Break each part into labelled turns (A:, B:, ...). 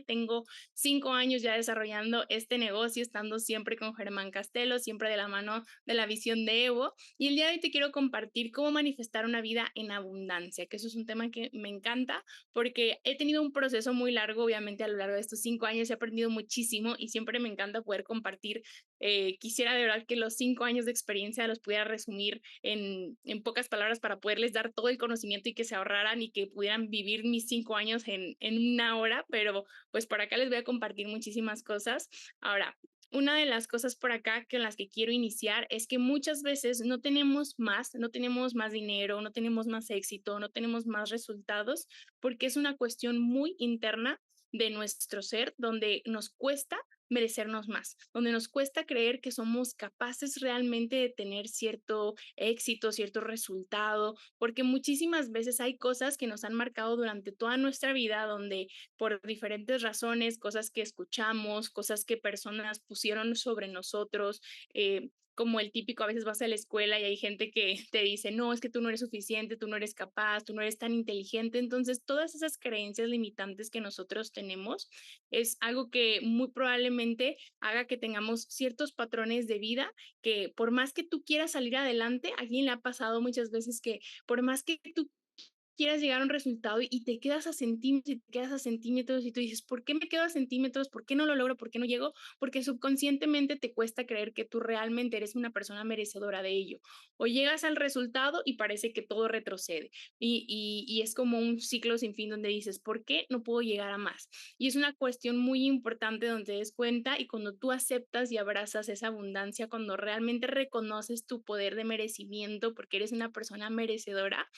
A: Tengo 5 años ya desarrollando este negocio, estando siempre con Germán Castelo, siempre de la mano de la visión de Evo. Y el día de hoy te quiero compartir cómo manifestar una vida en abundancia, que eso es un tema que me encanta porque he tenido un proceso muy largo, obviamente a lo largo de estos 5 años he aprendido muchísimo y siempre me encanta poder compartir. Quisiera de verdad que los 5 años de experiencia los pudiera resumir en pocas palabras para poderles dar todo el conocimiento y que se ahorraran y que pudieran vivir mis 5 años en una hora, pero pues por acá les voy a compartir muchísimas cosas. Ahora, una de las cosas por acá con las que quiero iniciar es que muchas veces no tenemos más dinero, no tenemos más éxito, no tenemos más resultados, porque es una cuestión muy interna de nuestro ser, donde nos cuesta merecernos más, donde nos cuesta creer que somos capaces realmente de tener cierto éxito, cierto resultado, porque muchísimas veces hay cosas que nos han marcado durante toda nuestra vida, donde por diferentes razones, cosas que escuchamos, cosas que personas pusieron sobre nosotros, como el típico, a veces vas a la escuela y hay gente que te dice, no, es que tú no eres suficiente, tú no eres capaz, tú no eres tan inteligente. Entonces, todas esas creencias limitantes que nosotros tenemos es algo que muy probablemente haga que tengamos ciertos patrones de vida que por más que tú quieras salir adelante, a alguien le ha pasado muchas veces que por más que tú quieras llegar a un resultado y te quedas a centímetros y te quedas a centímetros y tú dices, ¿por qué me quedo a centímetros? ¿Por qué no lo logro? ¿Por qué no llego? Porque subconscientemente te cuesta creer que tú realmente eres una persona merecedora de ello. O llegas al resultado y parece que todo retrocede. Y es como un ciclo sin fin donde dices, ¿por qué no puedo llegar a más? Y es una cuestión muy importante donde te des cuenta y cuando tú aceptas y abrazas esa abundancia, cuando realmente reconoces tu poder de merecimiento porque eres una persona merecedora,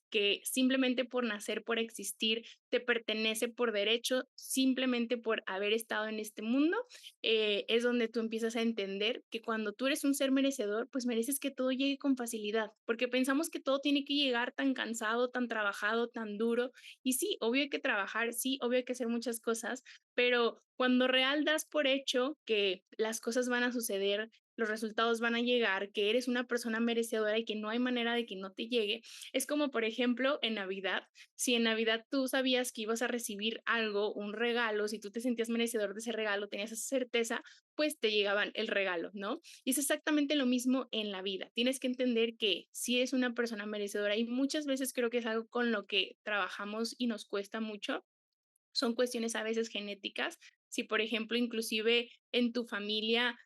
A: que simplemente por nacer, por existir, te pertenece por derecho, simplemente por haber estado en este mundo, es donde tú empiezas a entender que cuando tú eres un ser merecedor, pues mereces que todo llegue con facilidad, porque pensamos que todo tiene que llegar tan cansado, tan trabajado, tan duro. Y sí, obvio hay que trabajar, sí, obvio hay que hacer muchas cosas, pero cuando real das por hecho que las cosas van a suceder, los resultados van a llegar, que eres una persona merecedora y que no hay manera de que no te llegue, es como, por ejemplo, en Navidad. Si en Navidad tú sabías que ibas a recibir algo, un regalo, si tú te sentías merecedor de ese regalo, tenías esa certeza, pues te llegaban el regalo, ¿no? Y es exactamente lo mismo en la vida. Tienes que entender que si eres una persona merecedora y muchas veces creo que es algo con lo que trabajamos y nos cuesta mucho, son cuestiones a veces genéticas. Si, por ejemplo, inclusive en tu familia,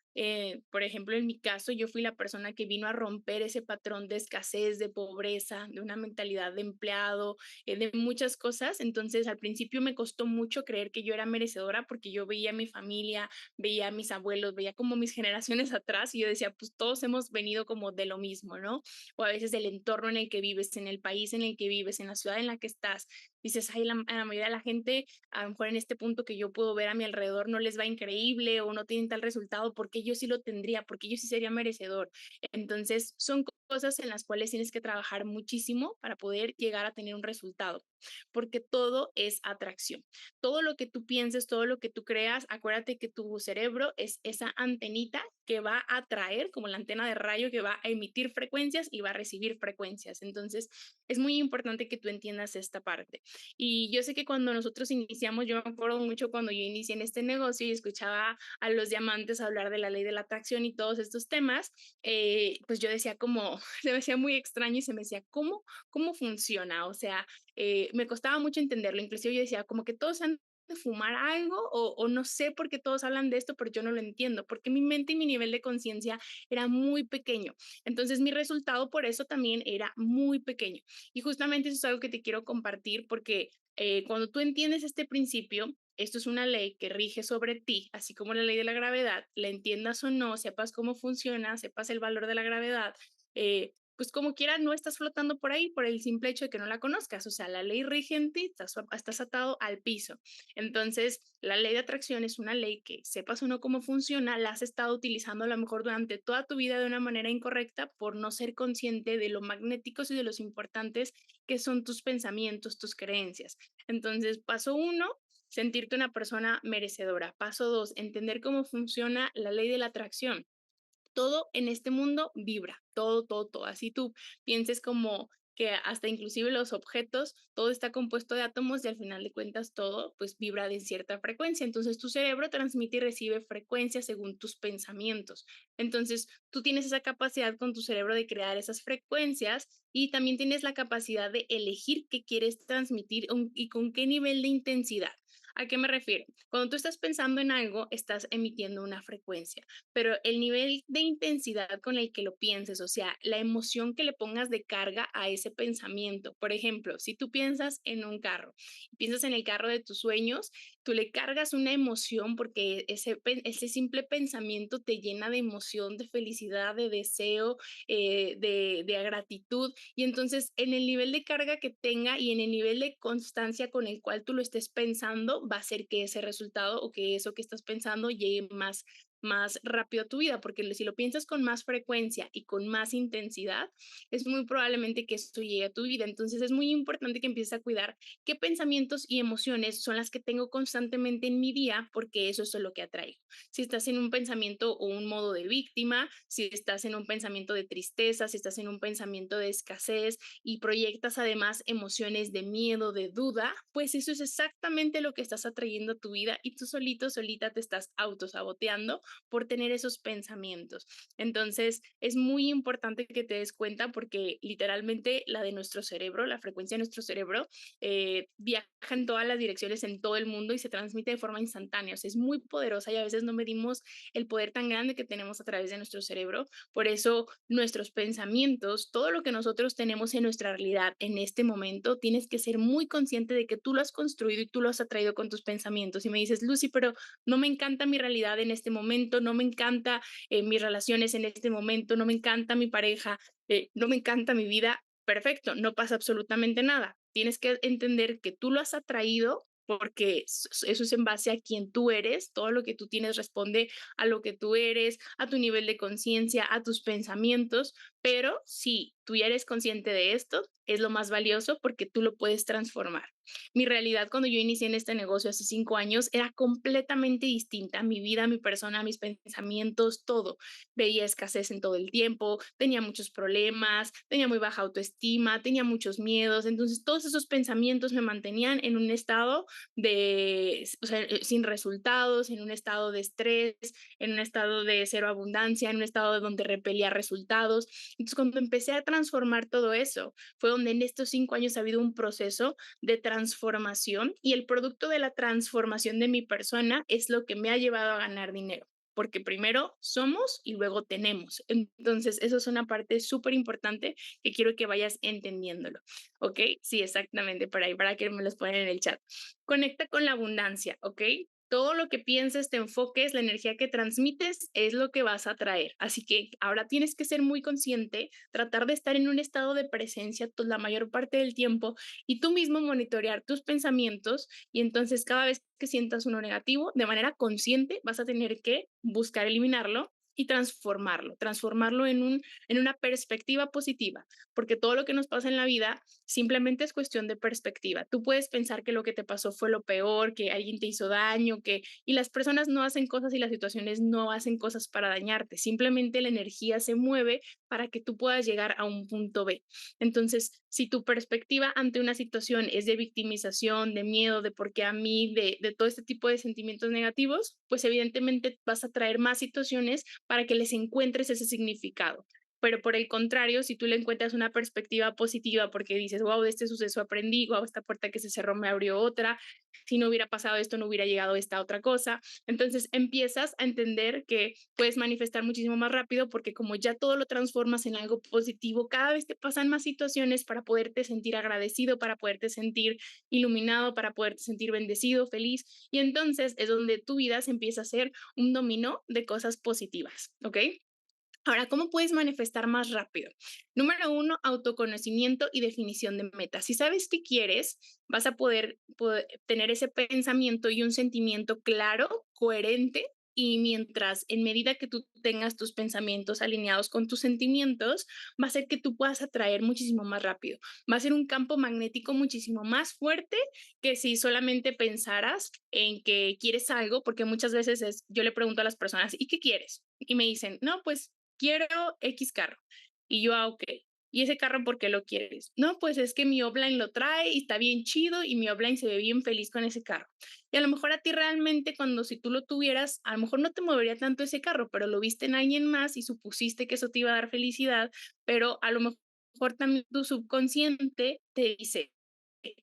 A: por ejemplo, en mi caso, yo fui la persona que vino a romper ese patrón de escasez, de pobreza, de una mentalidad de empleado, de muchas cosas. Entonces, al principio me costó mucho creer que yo era merecedora porque yo veía a mi familia, veía a mis abuelos, veía como mis generaciones atrás y yo decía, pues todos hemos venido como de lo mismo, ¿no? O a veces del entorno en el que vives, en el país en el que vives, en la ciudad en la que estás. Dices, ay, a la mayoría de la gente a lo mejor en este punto que yo puedo ver a mi alrededor no les va increíble o no tienen tal resultado, porque yo sí lo tendría, porque yo sí sería merecedor. Entonces, son cosas en las cuales tienes que trabajar muchísimo para poder llegar a tener un resultado, porque todo es atracción. Todo lo que tú pienses, todo lo que tú creas, acuérdate que tu cerebro es esa antenita que va a atraer, como la antena de rayo que va a emitir frecuencias y va a recibir frecuencias. Entonces, es muy importante que tú entiendas esta parte. Y yo sé que cuando nosotros iniciamos, yo me acuerdo mucho cuando yo inicié en este negocio y escuchaba a los diamantes hablar de la ley de la atracción y todos estos temas, pues yo decía como, se me hacía muy extraño y se me decía, ¿cómo funciona? O sea, me costaba mucho entenderlo. Inclusive yo decía, como que todos han de fumar algo o no sé por qué todos hablan de esto, pero yo no lo entiendo, porque mi mente y mi nivel de conciencia era muy pequeño. Entonces mi resultado por eso también era muy pequeño. Y justamente eso es algo que te quiero compartir porque cuando tú entiendes este principio, esto es una ley que rige sobre ti, así como la ley de la gravedad, la entiendas o no, sepas cómo funciona, sepas el valor de la gravedad, pues como quiera no estás flotando por ahí por el simple hecho de que no la conozcas. O sea, la ley rige en ti, estás atado al piso. Entonces, la ley de atracción es una ley que sepas o no cómo funciona, la has estado utilizando a lo mejor durante toda tu vida de una manera incorrecta por no ser consciente de lo magnéticos y de los importantes que son tus pensamientos, tus creencias. Entonces, paso uno, sentirte una persona merecedora. Paso dos, entender cómo funciona la ley de la atracción. Todo en este mundo vibra, todo, todo, todo. Así tú pienses como que hasta inclusive los objetos, todo está compuesto de átomos y al final de cuentas todo pues vibra de cierta frecuencia. Entonces tu cerebro transmite y recibe frecuencias según tus pensamientos. Entonces tú tienes esa capacidad con tu cerebro de crear esas frecuencias y también tienes la capacidad de elegir qué quieres transmitir y con qué nivel de intensidad. ¿A qué me refiero? Cuando tú estás pensando en algo, estás emitiendo una frecuencia, pero el nivel de intensidad con el que lo pienses, o sea, la emoción que le pongas de carga a ese pensamiento. Por ejemplo, si tú piensas en un carro, piensas en el carro de tus sueños, tú le cargas una emoción porque ese simple pensamiento te llena de emoción, de felicidad, de deseo, de gratitud. Y entonces, en el nivel de carga que tenga y en el nivel de constancia con el cual tú lo estés pensando, va a ser que ese resultado o que eso que estás pensando llegue más rápido a tu vida, porque si lo piensas con más frecuencia y con más intensidad, es muy probablemente que esto llegue a tu vida. Entonces es muy importante que empieces a cuidar qué pensamientos y emociones son las que tengo constantemente en mi día, porque eso es lo que atraigo. Si estás en un pensamiento o un modo de víctima, si estás en un pensamiento de tristeza, si estás en un pensamiento de escasez y proyectas además emociones de miedo, de duda, pues eso es exactamente lo que estás atrayendo a tu vida y tú solito, solita te estás autosaboteando por tener esos pensamientos. Entonces, es muy importante que te des cuenta porque literalmente la de nuestro cerebro, la frecuencia de nuestro cerebro, viaja en todas las direcciones en todo el mundo y se transmite de forma instantánea. O sea, es muy poderosa y a veces no medimos el poder tan grande que tenemos a través de nuestro cerebro. Por eso, nuestros pensamientos, todo lo que nosotros tenemos en nuestra realidad en este momento, tienes que ser muy consciente de que tú lo has construido y tú lo has atraído con tus pensamientos. Y me dices, Lucy, pero no me encanta mi realidad en este momento, no me encanta mis relaciones en este momento, no me encanta mi pareja, no me encanta mi vida. Perfecto, no pasa absolutamente nada. Tienes que entender que tú lo has atraído porque eso es en base a quien tú eres, todo lo que tú tienes responde a lo que tú eres, a tu nivel de conciencia, a tus pensamientos, pero si tú ya eres consciente de esto, es lo más valioso porque tú lo puedes transformar. Mi realidad cuando yo inicié en este negocio hace 5 años era completamente distinta. Mi vida, mi persona, mis pensamientos, todo. Veía escasez en todo el tiempo, tenía muchos problemas, tenía muy baja autoestima, tenía muchos miedos. Entonces, todos esos pensamientos me mantenían en un estado o sea, sin resultados, en un estado de estrés, en un estado de cero abundancia, en un estado donde repelía resultados. Entonces, cuando empecé a transformar todo eso, fue donde en estos 5 años ha habido un proceso de transformación y el producto de la transformación de mi persona es lo que me ha llevado a ganar dinero. Porque primero somos y luego tenemos. Entonces, eso es una parte súper importante que quiero que vayas entendiéndolo. ¿Ok? Sí, exactamente, por ahí, para que me los pongan en el chat. Conecta con la abundancia, ¿ok? Todo lo que pienses, te enfoques, la energía que transmites es lo que vas a traer. Así que ahora tienes que ser muy consciente, tratar de estar en un estado de presencia la mayor parte del tiempo y tú mismo monitorear tus pensamientos y entonces cada vez que sientas uno negativo, de manera consciente vas a tener que buscar eliminarlo y transformarlo en una perspectiva positiva, porque todo lo que nos pasa en la vida simplemente es cuestión de perspectiva. Tú puedes pensar que lo que te pasó fue lo peor, que alguien te hizo daño, y las personas no hacen cosas y las situaciones no hacen cosas para dañarte, simplemente la energía se mueve para que tú puedas llegar a un punto B. Entonces, si tu perspectiva ante una situación es de victimización, de miedo, de por qué a mí, de todo este tipo de sentimientos negativos, pues evidentemente vas a traer más situaciones para que les encuentres ese significado. Pero por el contrario, si tú le encuentras una perspectiva positiva porque dices, wow, de este suceso aprendí, wow, esta puerta que se cerró me abrió otra, si no hubiera pasado esto no hubiera llegado esta otra cosa. Entonces empiezas a entender que puedes manifestar muchísimo más rápido porque como ya todo lo transformas en algo positivo, cada vez te pasan más situaciones para poderte sentir agradecido, para poderte sentir iluminado, para poderte sentir bendecido, feliz. Y entonces es donde tu vida se empieza a hacer un dominó de cosas positivas, ¿ok? Ahora, ¿cómo puedes manifestar más rápido? Número uno, autoconocimiento y definición de metas. Si sabes qué quieres, vas a poder tener ese pensamiento y un sentimiento claro, coherente, y mientras, en medida que tú tengas tus pensamientos alineados con tus sentimientos, va a ser que tú puedas atraer muchísimo más rápido. Va a ser un campo magnético muchísimo más fuerte que si solamente pensaras en que quieres algo, porque muchas veces yo le pregunto a las personas, ¿y qué quieres? Y me dicen, no, pues quiero X carro. Y yo, ok. ¿Y ese carro por qué lo quieres? No, pues es que mi upline lo trae y está bien chido y mi upline se ve bien feliz con ese carro. Y a lo mejor a ti realmente cuando si tú lo tuvieras, a lo mejor no te movería tanto ese carro, pero lo viste en alguien más y supusiste que eso te iba a dar felicidad, pero a lo mejor también tu subconsciente te dice,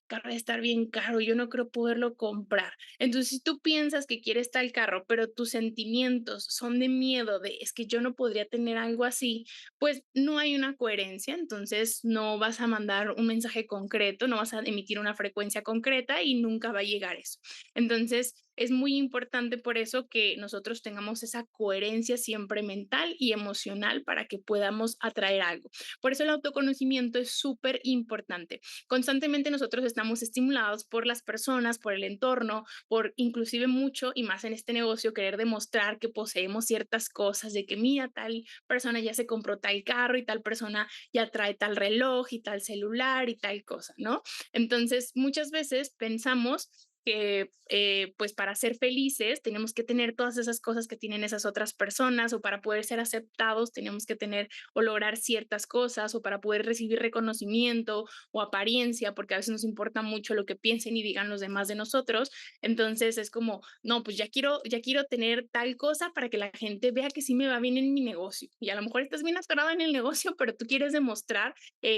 A: carro de estar bien caro, yo no creo poderlo comprar. Entonces, si tú piensas que quieres tal carro, pero tus sentimientos son de miedo, de es que yo no podría tener algo así, pues no hay una coherencia, entonces no vas a mandar un mensaje concreto, no vas a emitir una frecuencia concreta y nunca va a llegar eso. Entonces, es muy importante por eso que nosotros tengamos esa coherencia siempre mental y emocional para que podamos atraer algo. Por eso el autoconocimiento es súper importante. Constantemente nosotros estamos estimulados por las personas, por el entorno, por inclusive mucho y más en este negocio querer demostrar que poseemos ciertas cosas, de que mira, tal persona ya se compró tal carro y tal persona ya trae tal reloj y tal celular y tal cosa, ¿no? Entonces, muchas veces pensamos que pues para ser felices tenemos que tener todas esas cosas que tienen esas otras personas o para poder ser aceptados tenemos que tener o lograr ciertas cosas o para poder recibir reconocimiento o apariencia, porque a veces nos importa mucho lo que piensen y digan los demás de nosotros. Entonces es como, no, pues ya quiero tener tal cosa para que la gente vea que sí me va bien en mi negocio. Y a lo mejor estás bien atorado en el negocio, pero tú quieres demostrar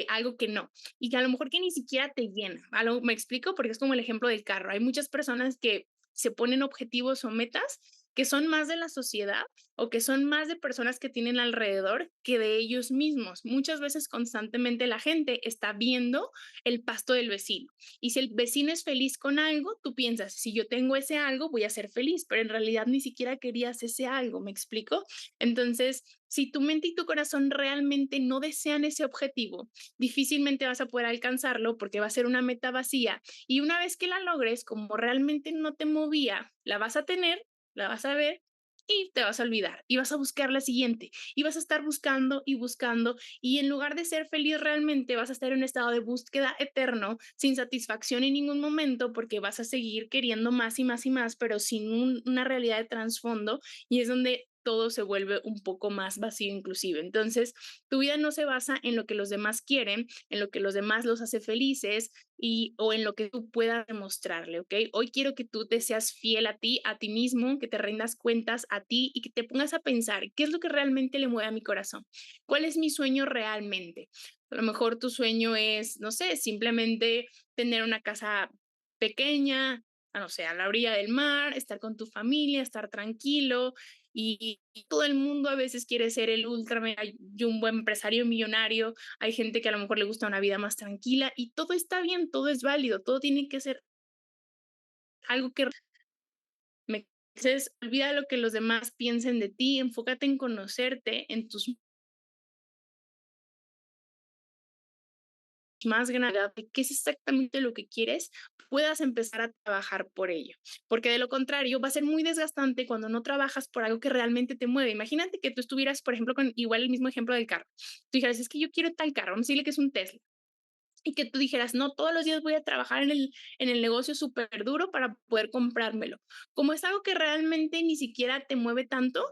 A: algo que no. Y que a lo mejor que ni siquiera te llena. ¿Me explico? Porque es como el ejemplo del carro. Hay muchas personas que se ponen objetivos o metas que son más de la sociedad o que son más de personas que tienen alrededor que de ellos mismos. Muchas veces constantemente la gente está viendo el pasto del vecino. Y si el vecino es feliz con algo, tú piensas, si yo tengo ese algo, voy a ser feliz, pero en realidad ni siquiera querías ese algo, ¿me explico? Entonces, si tu mente y tu corazón realmente no desean ese objetivo, difícilmente vas a poder alcanzarlo porque va a ser una meta vacía. Y una vez que la logres, como realmente no te movía, la vas a tener, la vas a ver y te vas a olvidar y vas a buscar la siguiente y vas a estar buscando y buscando y en lugar de ser feliz realmente vas a estar en un estado de búsqueda eterno sin satisfacción en ningún momento porque vas a seguir queriendo más y más y más pero sin una realidad de trasfondo y es donde todo se vuelve un poco más vacío inclusive. Entonces, tu vida no se basa en lo que los demás quieren, en lo que los demás los hace felices, o en lo que tú puedas demostrarle, ¿ok? Hoy quiero que tú te seas fiel a ti mismo, que te rindas cuentas a ti y que te pongas a pensar, ¿qué es lo que realmente le mueve a mi corazón? ¿Cuál es mi sueño realmente? A lo mejor tu sueño es, no sé, simplemente tener una casa pequeña, no sé, a la orilla del mar, estar con tu familia, estar tranquilo. Y todo el mundo a veces quiere ser el ultra mega jumbo empresario millonario, hay gente que a lo mejor le gusta una vida más tranquila y todo está bien, todo es válido, todo tiene que ser algo que me entonces, olvida lo que los demás piensen de ti, enfócate en conocerte, en tus más grandes, de qué es exactamente lo que quieres, puedas empezar a trabajar por ello. Porque de lo contrario, va a ser muy desgastante cuando no trabajas por algo que realmente te mueve. Imagínate que tú estuvieras, por ejemplo, con igual el mismo ejemplo del carro. Tú dijeras, es que yo quiero tal carro, vamos a decirle que es un Tesla y que tú dijeras, no, todos los días voy a trabajar en el negocio súper duro para poder comprármelo. Como es algo que realmente ni siquiera te mueve tanto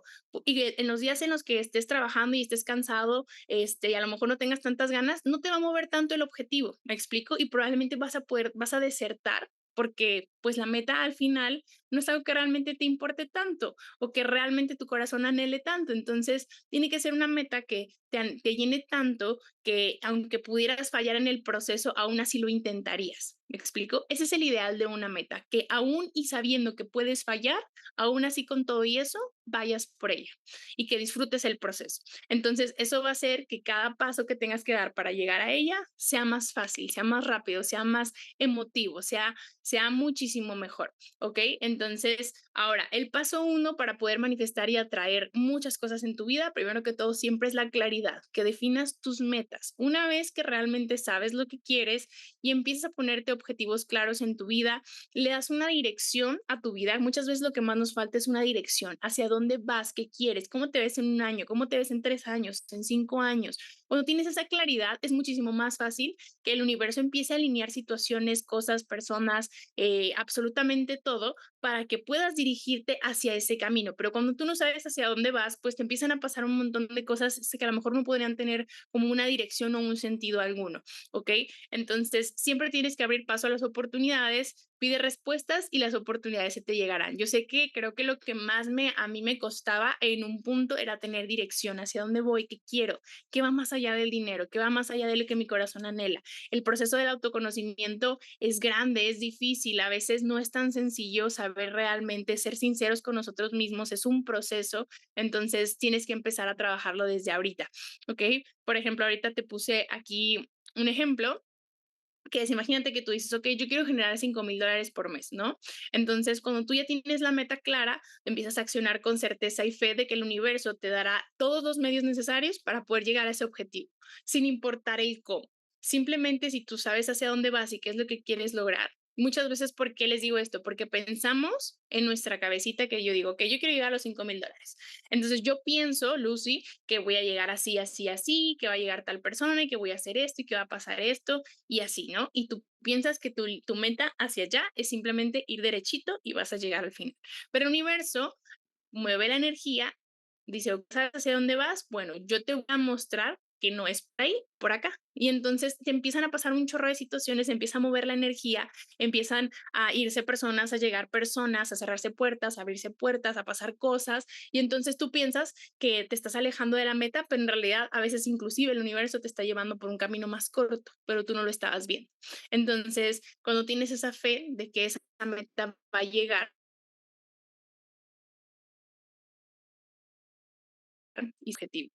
A: y que en los días en los que estés trabajando y estés cansado, y a lo mejor no tengas tantas ganas, no te va a mover tanto el objetivo, ¿me explico? Y probablemente vas a desertar porque pues la meta al final no es algo que realmente te importe tanto o que realmente tu corazón anhele tanto. Entonces, tiene que ser una meta que te llene tanto que aunque pudieras fallar en el proceso, aún así lo intentarías. ¿Me explico? Ese es el ideal de una meta, que aún y sabiendo que puedes fallar, aún así con todo y eso, vayas por ello y que disfrutes el proceso. Entonces, eso va a hacer que cada paso que tengas que dar para llegar a ella sea más fácil, sea más rápido, sea más emotivo, sea muchísimo mejor. ¿Ok? Entonces, ahora, el paso uno para poder manifestar y atraer muchas cosas en tu vida, primero que todo, siempre es la claridad, que definas tus metas. Una vez que realmente sabes lo que quieres y empiezas a ponerte objetivos claros en tu vida, le das una dirección a tu vida. Muchas veces lo que más nos falta es una dirección, hacia dónde vas, qué quieres, cómo te ves en un año, cómo te ves en 3 años, en 5 años. Cuando tienes esa claridad, es muchísimo más fácil que el universo empiece a alinear situaciones, cosas, personas, absolutamente todo para que puedas dirigirte hacia ese camino. Pero cuando tú no sabes hacia dónde vas, pues te empiezan a pasar un montón de cosas que a lo mejor no podrían tener como una dirección o un sentido alguno, ¿ok? Entonces, siempre tienes que abrir paso a las oportunidades, pide respuestas y las oportunidades se te llegarán. Yo sé que creo que lo que más a mí me costaba en un punto era tener dirección hacia dónde voy, qué quiero, qué va más allá del dinero, qué va más allá de lo que mi corazón anhela. El proceso del autoconocimiento es grande, es difícil, a veces no es tan sencillo saber realmente ser sinceros con nosotros mismos, es un proceso, entonces tienes que empezar a trabajarlo desde ahorita, ¿ok? Por ejemplo, ahorita te puse aquí un ejemplo que es, imagínate que tú dices, ok, yo quiero generar $5,000 por mes, ¿no? Entonces, cuando tú ya tienes la meta clara, empiezas a accionar con certeza y fe de que el universo te dará todos los medios necesarios para poder llegar a ese objetivo, sin importar el cómo. Simplemente si tú sabes hacia dónde vas y qué es lo que quieres lograr. Muchas veces, ¿por qué les digo esto? Porque pensamos en nuestra cabecita que yo digo, que yo quiero llegar a los $5,000. Entonces yo pienso, Lucy, que voy a llegar así, así, así, que va a llegar tal persona y que voy a hacer esto y que va a pasar esto y así, ¿no? Y tú piensas que tu meta hacia allá es simplemente ir derechito y vas a llegar al final. Pero el universo mueve la energía, dice, ¿sabes hacia dónde vas? Bueno, yo te voy a mostrar que no es por ahí, por acá. Y entonces te empiezan a pasar un chorro de situaciones, empieza a mover la energía, empiezan a irse personas, a llegar personas, a cerrarse puertas, a abrirse puertas, a pasar cosas. Y entonces tú piensas que te estás alejando de la meta, pero en realidad a veces inclusive el universo te está llevando por un camino más corto, pero tú no lo estabas viendo. Entonces, cuando tienes esa fe de que esa meta va a llegar, y objetivo.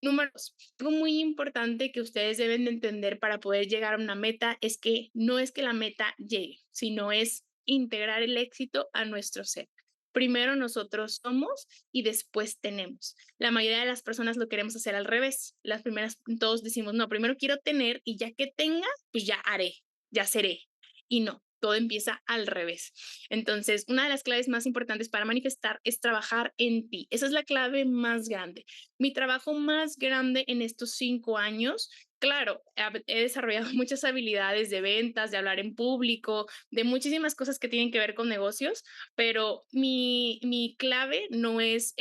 A: Número 2, algo muy importante que ustedes deben de entender para poder llegar a una meta es que no es que la meta llegue, sino es integrar el éxito a nuestro ser. Primero nosotros somos y después tenemos. La mayoría de las personas lo queremos hacer al revés. Las primeras, todos decimos, no, primero quiero tener y ya que tenga, pues ya haré, ya seré. Y no, todo empieza al revés. Entonces, una de las claves más importantes para manifestar es trabajar en ti. Esa es la clave más grande. Mi trabajo más grande en estos 5 años, claro, he desarrollado muchas habilidades de ventas, de hablar en público, de muchísimas cosas que tienen que ver con negocios, pero mi clave no es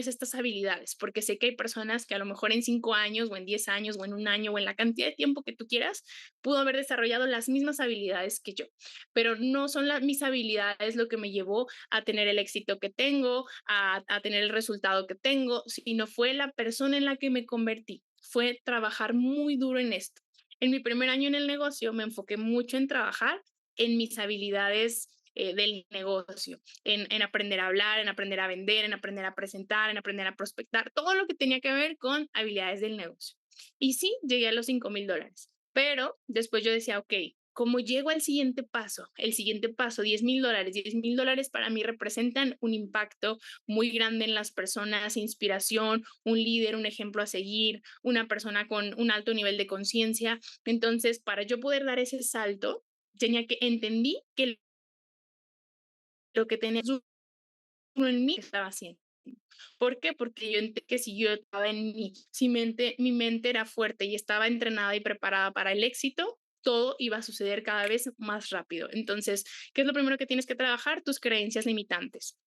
A: estas habilidades, porque sé que hay personas que a lo mejor en 5 años o en 10 años o en un año o en la cantidad de tiempo que tú quieras, pudo haber desarrollado las mismas habilidades que yo, pero no son mis habilidades lo que me llevó a tener el éxito que tengo, a tener el resultado que tengo, sino fue la persona en la que me convertí, fue trabajar muy duro en esto. En mi primer año en el negocio me enfoqué mucho en trabajar en mis habilidades del negocio, en aprender a hablar, en aprender a vender, en aprender a presentar, en aprender a prospectar, todo lo que tenía que ver con habilidades del negocio. Y sí, llegué a los $5,000, pero después yo decía, ok, ¿cómo llego al siguiente paso? El siguiente paso, $10,000. $10,000 para mí representan un impacto muy grande en las personas, inspiración, un líder, un ejemplo a seguir, una persona con un alto nivel de conciencia. Entonces, para yo poder dar ese salto, entendí que lo que tenía en mí estaba haciendo. ¿Por qué? Porque yo entendí que si yo estaba en mí, si mi mente era fuerte y estaba entrenada y preparada para el éxito, todo iba a suceder cada vez más rápido. Entonces, ¿qué es lo primero que tienes que trabajar? Tus creencias limitantes.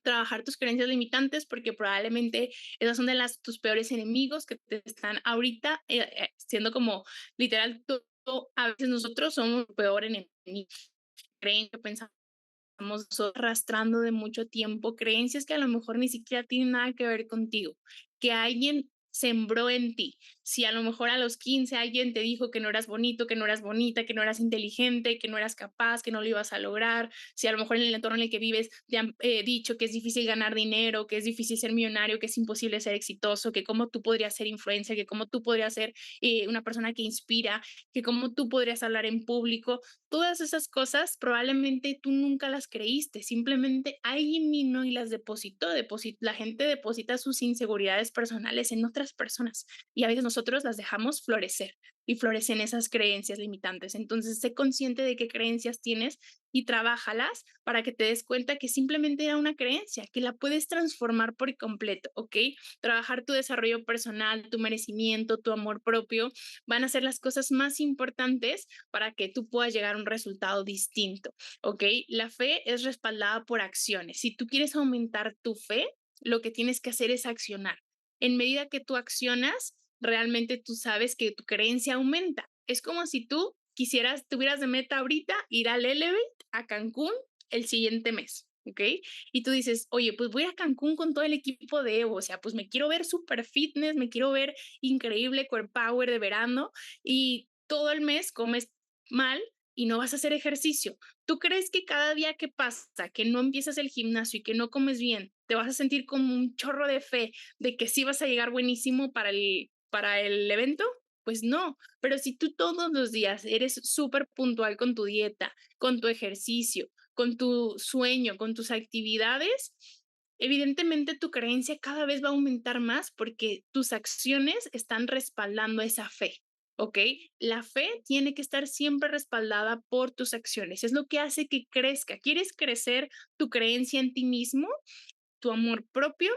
A: Trabajar tus creencias limitantes porque probablemente esas son de tus peores enemigos que te están ahorita siendo como literal, a veces nosotros somos el peor enemigo. Creen que pensamos arrastrando de mucho tiempo, creencias que a lo mejor ni siquiera tienen nada que ver contigo, que alguien sembró en ti. Si a lo mejor a los 15 alguien te dijo que no eras bonito, que no eras bonita, que no eras inteligente, que no eras capaz, que no lo ibas a lograr, si a lo mejor en el entorno en el que vives te han dicho que es difícil ganar dinero, que es difícil ser millonario, que es imposible ser exitoso, que cómo tú podrías ser influencer, que cómo tú podrías ser una persona que inspira, que cómo tú podrías hablar en público, todas esas cosas probablemente tú nunca las creíste, simplemente alguien vino y las depositó, la gente deposita sus inseguridades personales en otras personas y a veces nosotros las dejamos florecer. y florecen esas creencias limitantes. Entonces, sé consciente de qué creencias tienes y trabájalas para que te des cuenta que simplemente era una creencia, que la puedes transformar por completo, ¿ok? Trabajar tu desarrollo personal, tu merecimiento, tu amor propio, van a ser las cosas más importantes para que tú puedas llegar a un resultado distinto, ¿ok? La fe es respaldada por acciones. Si tú quieres aumentar tu fe, lo que tienes que hacer es accionar. En medida que tú accionas, realmente tú sabes que tu creencia aumenta. Es como si tú quisieras, tuvieras de meta ahorita ir al Elevate a Cancún el siguiente mes, ¿ok? Y tú dices, oye, pues voy a Cancún con todo el equipo de Evo, o sea, pues me quiero ver súper fitness, me quiero ver increíble, core power de verano y todo el mes comes mal y no vas a hacer ejercicio. ¿Tú crees que cada día que pasa, que no empiezas el gimnasio y que no comes bien, te vas a sentir como un chorro de fe de que sí vas a llegar buenísimo para el evento? Pues no, pero si tú todos los días eres súper puntual con tu dieta, con tu ejercicio, con tu sueño, con tus actividades, evidentemente tu creencia cada vez va a aumentar más porque tus acciones están respaldando esa fe. ¿Ok? La fe tiene que estar siempre respaldada por tus acciones. Es lo que hace que crezca. ¿Quieres crecer tu creencia en ti mismo, tu amor propio?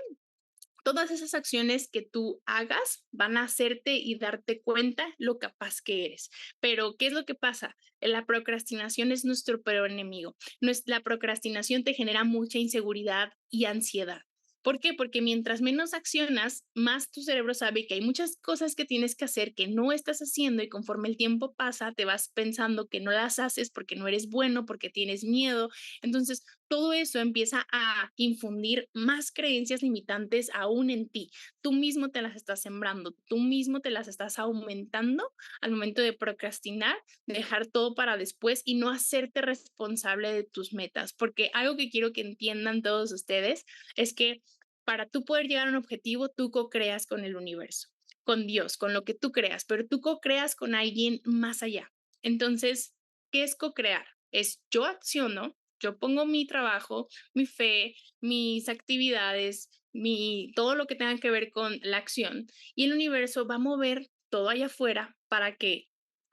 A: Todas esas acciones que tú hagas van a hacerte y darte cuenta lo capaz que eres. Pero, ¿qué es lo que pasa? La procrastinación es nuestro peor enemigo. La procrastinación te genera mucha inseguridad y ansiedad. ¿Por qué? Porque mientras menos accionas, más tu cerebro sabe que hay muchas cosas que tienes que hacer que no estás haciendo y conforme el tiempo pasa, te vas pensando que no las haces porque no eres bueno, porque tienes miedo. Entonces, todo eso empieza a infundir más creencias limitantes aún en ti. Tú mismo te las estás sembrando, tú mismo te las estás aumentando al momento de procrastinar, de dejar todo para después y no hacerte responsable de tus metas. Porque algo que quiero que entiendan todos ustedes es que para tú poder llegar a un objetivo, tú co-creas con el universo, con Dios, con lo que tú creas, pero tú co-creas con alguien más allá. Entonces, ¿qué es co-crear? Es yo acciono, yo pongo mi trabajo, mi fe, mis actividades, todo lo que tenga que ver con la acción y el universo va a mover todo allá afuera para que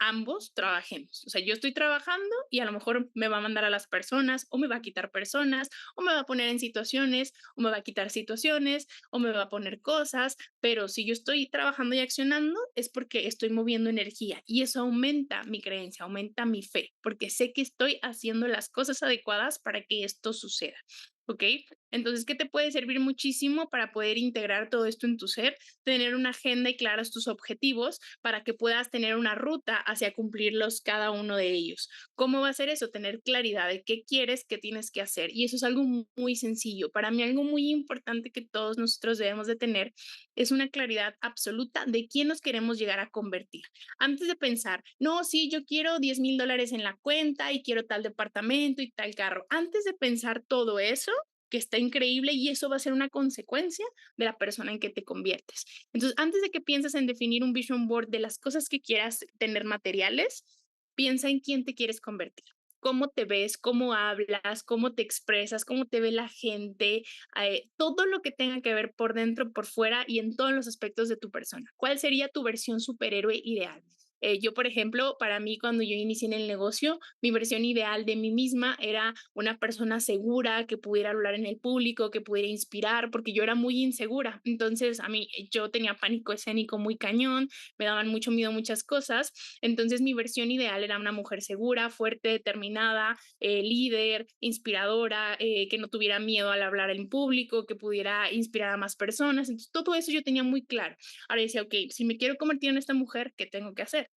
A: ambos trabajemos. O sea, yo estoy trabajando y a lo mejor me va a mandar a las personas o me va a quitar personas o me va a poner en situaciones o me va a quitar situaciones o me va a poner cosas, pero si yo estoy trabajando y accionando es porque estoy moviendo energía y eso aumenta mi creencia, aumenta mi fe, porque sé que estoy haciendo las cosas adecuadas para que esto suceda. ¿Ok? Entonces, ¿qué te puede servir muchísimo para poder integrar todo esto en tu ser? Tener una agenda y claros tus objetivos para que puedas tener una ruta hacia cumplirlos cada uno de ellos. ¿Cómo va a ser eso? Tener claridad de qué quieres, qué tienes que hacer. Y eso es algo muy sencillo. Para mí, algo muy importante que todos nosotros debemos de tener es una claridad absoluta de quién nos queremos llegar a convertir. Antes de pensar, no, sí, yo quiero $10,000 en la cuenta y quiero tal departamento y tal carro. Antes de pensar todo eso, que está increíble y eso va a ser una consecuencia de la persona en que te conviertes. Entonces, antes de que pienses en definir un vision board de las cosas que quieras tener materiales, piensa en quién te quieres convertir. Cómo te ves, cómo hablas, cómo te expresas, cómo te ve la gente, todo lo que tenga que ver por dentro, por fuera y en todos los aspectos de tu persona. ¿Cuál sería tu versión superhéroe ideal? Yo, por ejemplo, para mí, cuando yo inicié en el negocio, mi versión ideal de mí misma era una persona segura, que pudiera hablar en el público, que pudiera inspirar, porque yo era muy insegura. Entonces, yo tenía pánico escénico muy cañón, me daban mucho miedo muchas cosas. Entonces, mi versión ideal era una mujer segura, fuerte, determinada, líder, inspiradora, que no tuviera miedo al hablar en público, que pudiera inspirar a más personas. Entonces, todo eso yo tenía muy claro. Ahora decía, ok, si me quiero convertir en esta mujer, ¿qué tengo que hacer?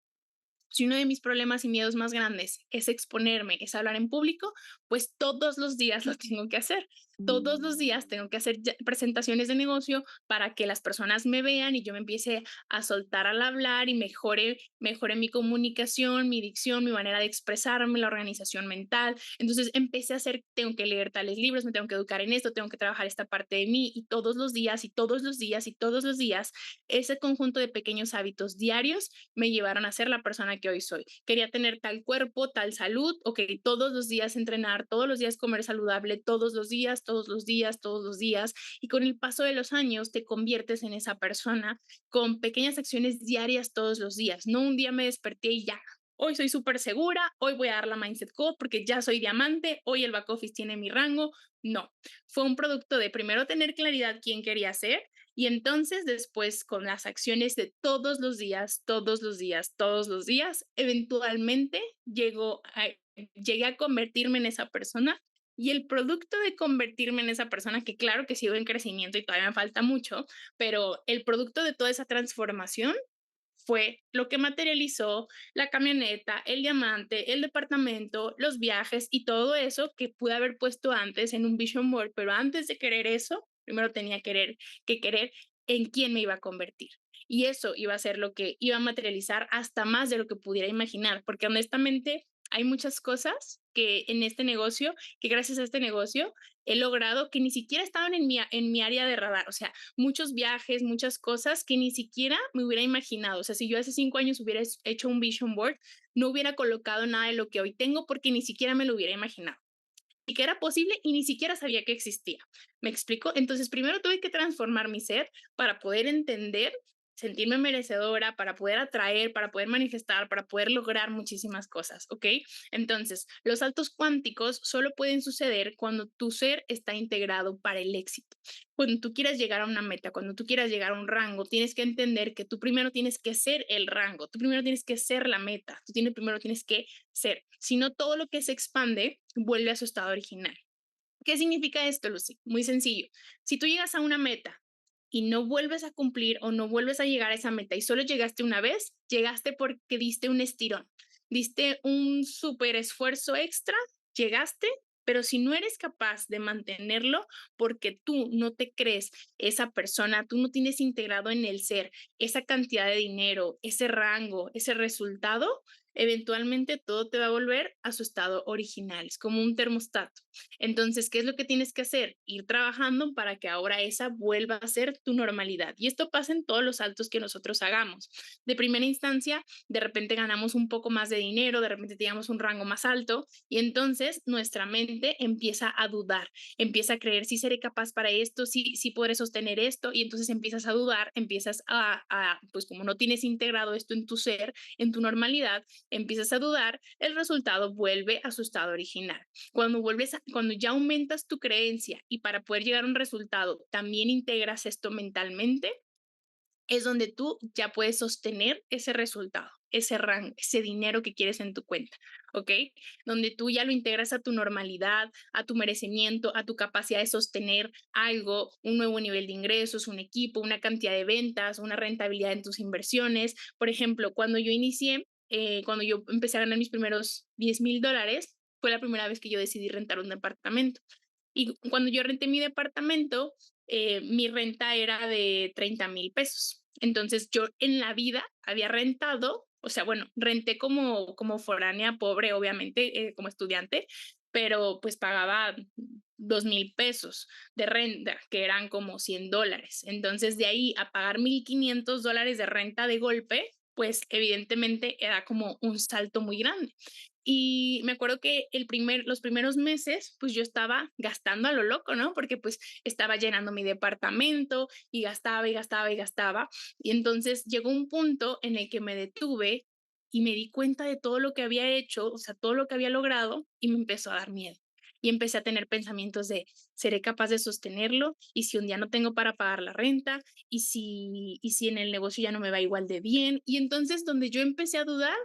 A: Si uno de mis problemas y miedos más grandes es exponerme, es hablar en público, pues todos los días lo tengo que hacer. Todos los días tengo que hacer presentaciones de negocio para que las personas me vean y yo me empiece a soltar al hablar y mejore mi comunicación, mi dicción, mi manera de expresarme, la organización mental. Entonces empecé a hacer, tengo que leer tales libros, me tengo que educar en esto, tengo que trabajar esta parte de mí y todos los días y todos los días y todos los días, ese conjunto de pequeños hábitos diarios me llevaron a ser la persona que hoy soy. Quería tener tal cuerpo, tal salud, ok, todos los días entrenar, todos los días comer saludable, todos los días, todos los días, todos los días. Y con el paso de los años te conviertes en esa persona con pequeñas acciones diarias todos los días. No un día me desperté y ya. Hoy soy súper segura, hoy voy a dar la Mindset Code porque ya soy diamante, hoy el back office tiene mi rango. No, fue un producto de primero tener claridad quién quería ser y entonces después con las acciones de todos los días, todos los días, todos los días, eventualmente llegué a convertirme en esa persona y el producto de convertirme en esa persona, que claro que sigo en crecimiento y todavía me falta mucho, pero el producto de toda esa transformación fue lo que materializó la camioneta, el diamante, el departamento, los viajes y todo eso que pude haber puesto antes en un vision board, pero antes de querer eso, primero tenía que querer en quién me iba a convertir. Y eso iba a ser lo que iba a materializar hasta más de lo que pudiera imaginar, porque honestamente hay muchas cosas que en este negocio, que gracias a este negocio he logrado que ni siquiera estaban en mi área de radar. O sea, muchos viajes, muchas cosas que ni siquiera me hubiera imaginado. O sea, si yo hace 5 años hubiera hecho un vision board, no hubiera colocado nada de lo que hoy tengo porque ni siquiera me lo hubiera imaginado y que era posible y ni siquiera sabía que existía. ¿Me explico? Entonces, primero tuve que transformar mi ser para poder entender, sentirme merecedora, para poder atraer, para poder manifestar, para poder lograr muchísimas cosas, ¿ok? Entonces, los saltos cuánticos solo pueden suceder cuando tu ser está integrado para el éxito. Cuando tú quieras llegar a una meta, cuando tú quieras llegar a un rango, tienes que entender que tú primero tienes que ser el rango, tú primero tienes que ser la meta, primero tienes que ser. Si no, todo lo que se expande vuelve a su estado original. ¿Qué significa esto, Lucy? Muy sencillo. Si tú llegas a una meta y no vuelves a cumplir o no vuelves a llegar a esa meta y solo llegaste una vez, llegaste porque diste un estirón, diste un súper esfuerzo extra, llegaste, pero si no eres capaz de mantenerlo porque tú no te crees esa persona, tú no tienes integrado en el ser esa cantidad de dinero, ese rango, ese resultado, eventualmente todo te va a volver a su estado original. Es como un termostato. Entonces, ¿qué es lo que tienes que hacer? Ir trabajando para que ahora esa vuelva a ser tu normalidad. Y esto pasa en todos los saltos que nosotros hagamos. De primera instancia, de repente ganamos un poco más de dinero, de repente teníamos un rango más alto y entonces nuestra mente empieza a dudar, empieza a creer si seré capaz para esto, si podré sostener esto y entonces empiezas a dudar, empiezas pues como no tienes integrado esto en tu ser, en tu normalidad, empiezas a dudar, el resultado vuelve a su estado original. Cuando ya aumentas tu creencia y para poder llegar a un resultado también integras esto mentalmente, es donde tú ya puedes sostener ese resultado, ese rango, ese dinero que quieres en tu cuenta, ¿ok? Donde tú ya lo integras a tu normalidad, a tu merecimiento, a tu capacidad de sostener algo, un nuevo nivel de ingresos, un equipo, una cantidad de ventas, una rentabilidad en tus inversiones. Por ejemplo, cuando yo empecé a ganar mis primeros $10,000, fue la primera vez que yo decidí rentar un departamento. Y cuando yo renté mi departamento, mi renta era de 30,000 pesos. Entonces yo en la vida había rentado, o sea, bueno, renté como foránea pobre, obviamente, como estudiante, pero pues pagaba 2,000 pesos de renta, que eran como $100. Entonces de ahí a pagar $1,500 de renta de golpe, pues evidentemente era como un salto muy grande. Y me acuerdo que los primeros meses, pues yo estaba gastando a lo loco, ¿no? Porque pues estaba llenando mi departamento y gastaba y gastaba y gastaba. Y entonces llegó un punto en el que me detuve y me di cuenta de todo lo que había hecho, o sea, todo lo que había logrado y me empezó a dar miedo. Y empecé a tener pensamientos de, ¿seré capaz de sostenerlo? ¿Y si un día no tengo para pagar la renta? ¿Y si en el negocio ya no me va igual de bien? Y entonces donde yo empecé a dudar,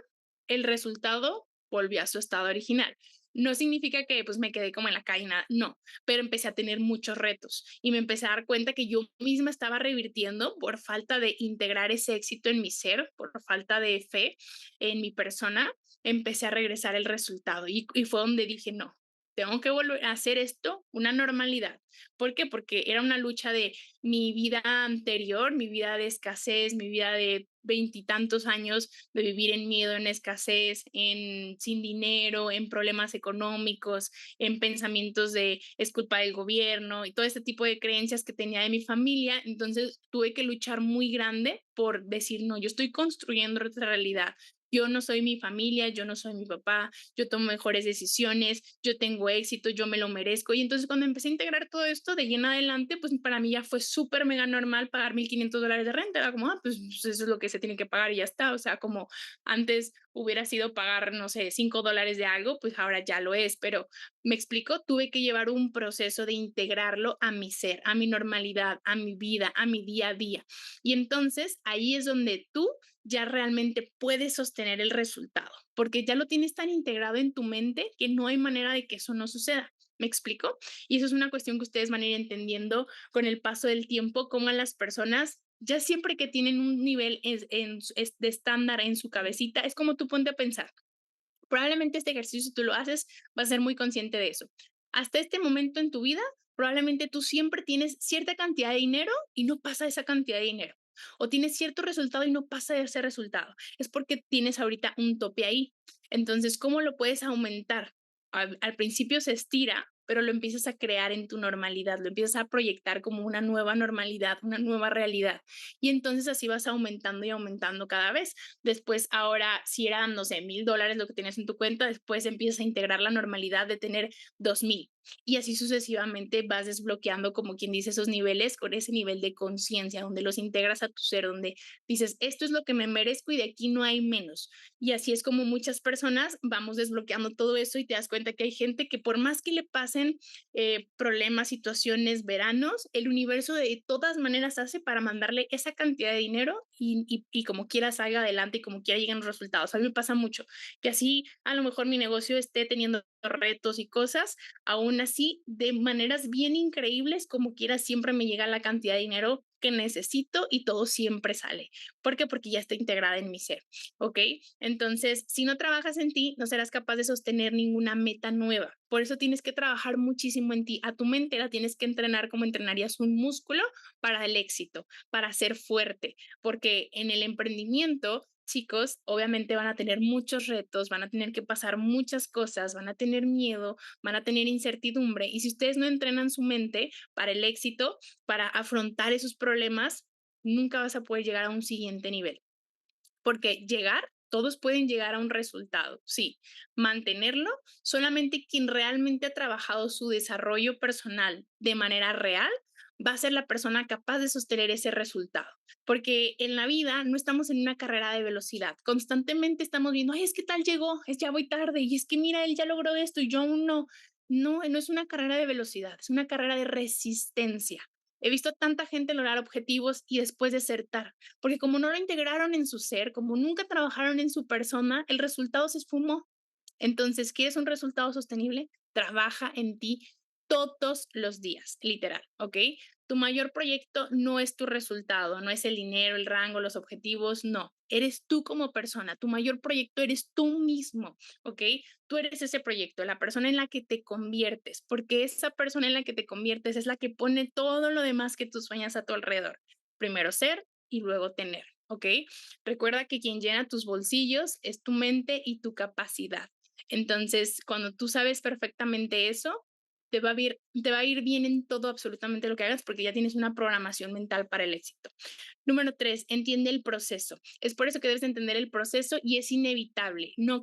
A: el resultado volvió a su estado original. No significa que pues me quedé como en la calle, nada, no, pero empecé a tener muchos retos y me empecé a dar cuenta que yo misma estaba revirtiendo por falta de integrar ese éxito en mi ser, por falta de fe en mi persona, empecé a regresar el resultado y fue donde dije, no, tengo que volver a hacer esto una normalidad. ¿Por qué? Porque era una lucha de mi vida anterior, mi vida de escasez, mi vida de veintitantos años de vivir en miedo, en escasez, sin dinero, en problemas económicos, en pensamientos de es culpa del gobierno y todo este tipo de creencias que tenía de mi familia. Entonces tuve que luchar muy grande por decir, no, yo estoy construyendo otra realidad. yo no soy mi familia, yo no soy mi papá, yo tomo mejores decisiones, yo tengo éxito, yo me lo merezco. Y entonces cuando empecé a integrar todo esto de ahí en adelante, pues para mí ya fue súper mega normal pagar $1,500 de renta. Era como, pues eso es lo que se tiene que pagar y ya está. O sea, como antes hubiera sido pagar, no sé, $5 de algo, pues ahora ya lo es. Pero me explico, tuve que llevar un proceso de integrarlo a mi ser, a mi normalidad, a mi vida, a mi día a día. Y entonces ahí es donde tú ya realmente puedes sostener el resultado, porque ya lo tienes tan integrado en tu mente que no hay manera de que eso no suceda. ¿Me explico? Y eso es una cuestión que ustedes van a ir entendiendo con el paso del tiempo, cómo a las personas, ya siempre que tienen un nivel de estándar en su cabecita, es como tú ponte a pensar. Probablemente este ejercicio, si tú lo haces, vas a ser muy consciente de eso. Hasta este momento en tu vida, probablemente tú siempre tienes cierta cantidad de dinero y no pasa esa cantidad de dinero. O tienes cierto resultado y no pasa de ese resultado. Es porque tienes ahorita un tope ahí. Entonces, ¿cómo lo puedes aumentar? Al principio se estira, pero lo empiezas a crear en tu normalidad, lo empiezas a proyectar como una nueva normalidad, una nueva realidad. Y entonces así vas aumentando y aumentando cada vez. Después, ahora, si eran, no sé, $1,000 lo que tenías en tu cuenta, después empiezas a integrar la normalidad de tener 2,000. Y así sucesivamente vas desbloqueando, como quien dice, esos niveles con ese nivel de conciencia, donde los integras a tu ser, donde dices, esto es lo que me merezco y de aquí no hay menos. Y así es como muchas personas vamos desbloqueando todo eso y te das cuenta que hay gente que por más que le pasen problemas, situaciones, veranos, el universo de todas maneras hace para mandarle esa cantidad de dinero y como quiera salga adelante y como quiera lleguen los resultados. A mí me pasa mucho que así a lo mejor mi negocio esté teniendo retos y cosas, aún así de maneras bien increíbles, como quiera siempre me llega la cantidad de dinero que necesito y todo siempre sale. ¿Por qué? Porque ya está integrada en mi ser, ¿ok? Entonces, si no trabajas en ti, no serás capaz de sostener ninguna meta nueva. Por eso tienes que trabajar muchísimo en ti. A tu mente la tienes que entrenar como entrenarías un músculo para el éxito, para ser fuerte, porque en el emprendimiento, chicos, obviamente van a tener muchos retos, van a tener que pasar muchas cosas, van a tener miedo, van a tener incertidumbre. Y si ustedes no entrenan su mente para el éxito, para afrontar esos problemas, nunca vas a poder llegar a un siguiente nivel. Porque llegar, todos pueden llegar a un resultado, sí. Mantenerlo, solamente quien realmente ha trabajado su desarrollo personal de manera real va a ser la persona capaz de sostener ese resultado. Porque en la vida no estamos en una carrera de velocidad. Constantemente estamos viendo, ay, es que tal llegó, es ya voy tarde, y es que mira, él ya logró esto y yo aún no. No, no es una carrera de velocidad, es una carrera de resistencia. He visto tanta gente lograr objetivos y después desertar porque como no lo integraron en su ser, como nunca trabajaron en su persona, el resultado se esfumó. Entonces, ¿quieres un resultado sostenible? Trabaja en ti todos los días, literal, ¿ok? Tu mayor proyecto no es tu resultado, no es el dinero, el rango, los objetivos, no. Eres tú como persona, tu mayor proyecto eres tú mismo, ¿ok? Tú eres ese proyecto, la persona en la que te conviertes, porque esa persona en la que te conviertes es la que pone todo lo demás que tú sueñas a tu alrededor. Primero ser y luego tener, ¿ok? Recuerda que quien llena tus bolsillos es tu mente y tu capacidad. Entonces, cuando tú sabes perfectamente eso, te va a ir bien en todo absolutamente lo que hagas porque ya tienes una programación mental para el éxito. Número 3, entiende el proceso. Es por eso que debes entender el proceso y es inevitable. No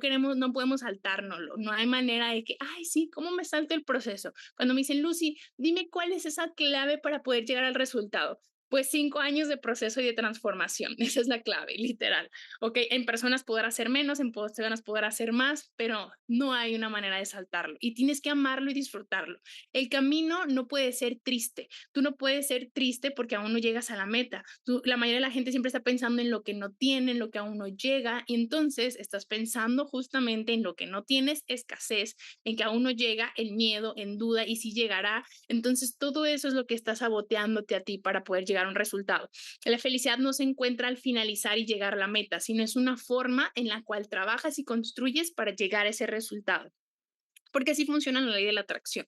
A: podemos saltárnoslo. No hay manera de que, ay, sí, ¿cómo me salto el proceso? Cuando me dicen, Lucy, dime cuál es esa clave para poder llegar al resultado. Pues 5 años de proceso y de transformación. Esa es la clave, literal. Ok, en personas podrás hacer menos, en personas podrás hacer más, pero no hay una manera de saltarlo. Y tienes que amarlo y disfrutarlo. El camino no puede ser triste. Tú no puedes ser triste porque aún no llegas a la meta. La mayoría de la gente siempre está pensando en lo que no tiene, en lo que aún no llega, y entonces estás pensando justamente en lo que no tienes, escasez, en que aún no llega, el miedo, en duda, y si llegará. Entonces todo eso es lo que está saboteándote a ti para poder llegar a un resultado. La felicidad no se encuentra al finalizar y llegar a la meta, sino es una forma en la cual trabajas y construyes para llegar a ese resultado. Porque así funciona la ley de la atracción.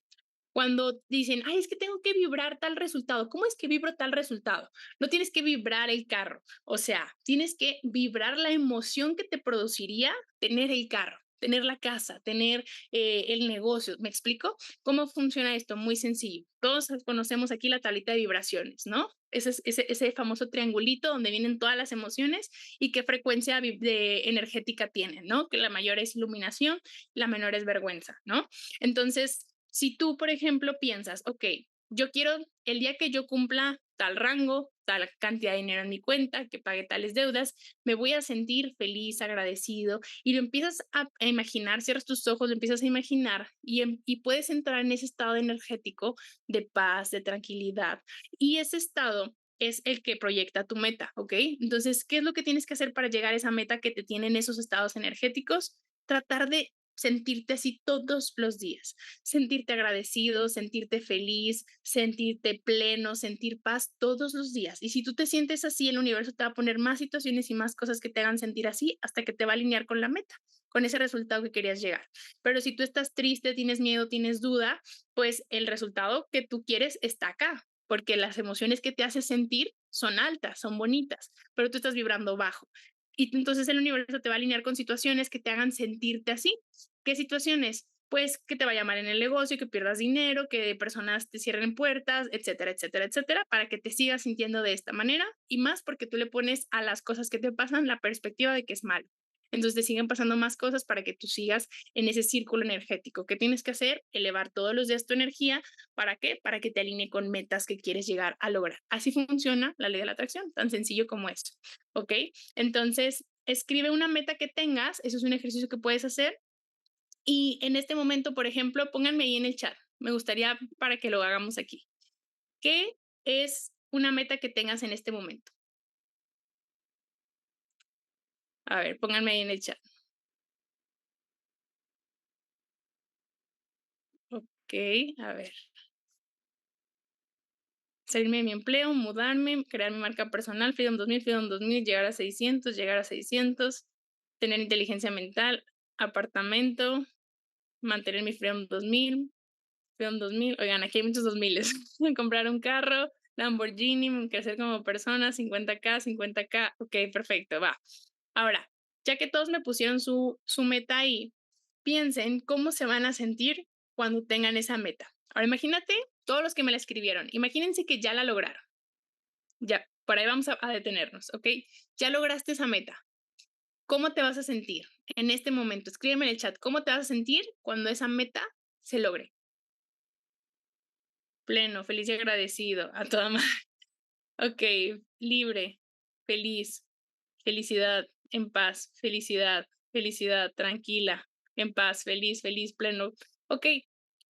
A: Cuando dicen, ay, es que tengo que vibrar tal resultado. ¿Cómo es que vibro tal resultado? No tienes que vibrar el carro. O sea, tienes que vibrar la emoción que te produciría tener el carro. tener la casa, tener el negocio. ¿Me explico? ¿Cómo funciona esto? Muy sencillo. Todos conocemos aquí la tablita de vibraciones, ¿no? Ese famoso triangulito donde vienen todas las emociones y qué frecuencia energética tienen, ¿no? Que la mayor es iluminación, la menor es vergüenza, ¿no? Entonces, si tú, por ejemplo, piensas, ok, yo quiero el día que yo cumpla tal rango, tal cantidad de dinero en mi cuenta, que pague tales deudas, me voy a sentir feliz, agradecido, y lo empiezas a imaginar, cierras tus ojos, lo empiezas a imaginar y puedes entrar en ese estado energético de paz, de tranquilidad. Y ese estado es el que proyecta tu meta, ¿ok? Entonces, ¿qué es lo que tienes que hacer para llegar a esa meta que te tienen esos estados energéticos? Tratar de sentirte así todos los días, sentirte agradecido, sentirte feliz, sentirte pleno, sentir paz todos los días. Y si tú te sientes así, el universo te va a poner más situaciones y más cosas que te hagan sentir así hasta que te va a alinear con la meta, con ese resultado que querías llegar. Pero si tú estás triste, tienes miedo, tienes duda, pues el resultado que tú quieres está acá, porque las emociones que te hace sentir son altas, son bonitas, pero tú estás vibrando bajo. Y entonces el universo te va a alinear con situaciones que te hagan sentirte así. ¿Qué situaciones? Pues que te vaya mal en el negocio, que pierdas dinero, que personas te cierren puertas, etcétera, etcétera, etcétera, para que te sigas sintiendo de esta manera y más porque tú le pones a las cosas que te pasan la perspectiva de que es malo. Entonces te siguen pasando más cosas para que tú sigas en ese círculo energético. ¿Qué tienes que hacer? Elevar todos los días tu energía. ¿Para qué? Para que te alinee con metas que quieres llegar a lograr. Así funciona la ley de la atracción, tan sencillo como eso. ¿Ok? Entonces, escribe una meta que tengas. Eso es un ejercicio que puedes hacer y en este momento, por ejemplo, pónganme ahí en el chat. Me gustaría para que lo hagamos aquí. ¿Qué es una meta que tengas en este momento? A ver, pónganme ahí en el chat. Ok, a ver. Salirme de mi empleo, mudarme, crear mi marca personal, Freedom 2000, llegar a 600, tener inteligencia mental, apartamento, mantener mi Freedom 2000. Oigan, aquí hay muchos 2000. Comprar un carro, Lamborghini, crecer como persona, 50K. Ok, perfecto, va. Ahora, ya que todos me pusieron su meta ahí, piensen cómo se van a sentir cuando tengan esa meta. Ahora, imagínate todos los que me la escribieron. Imagínense que ya la lograron. Ya, por ahí vamos a detenernos, ¿ok? Ya lograste esa meta. ¿Cómo te vas a sentir en este momento? Escríbeme en el chat, ¿cómo te vas a sentir cuando esa meta se logre? Pleno, feliz y agradecido, a toda madre. Okey, libre, feliz, felicidad, en paz, felicidad, tranquila, en paz, feliz, pleno. Okey,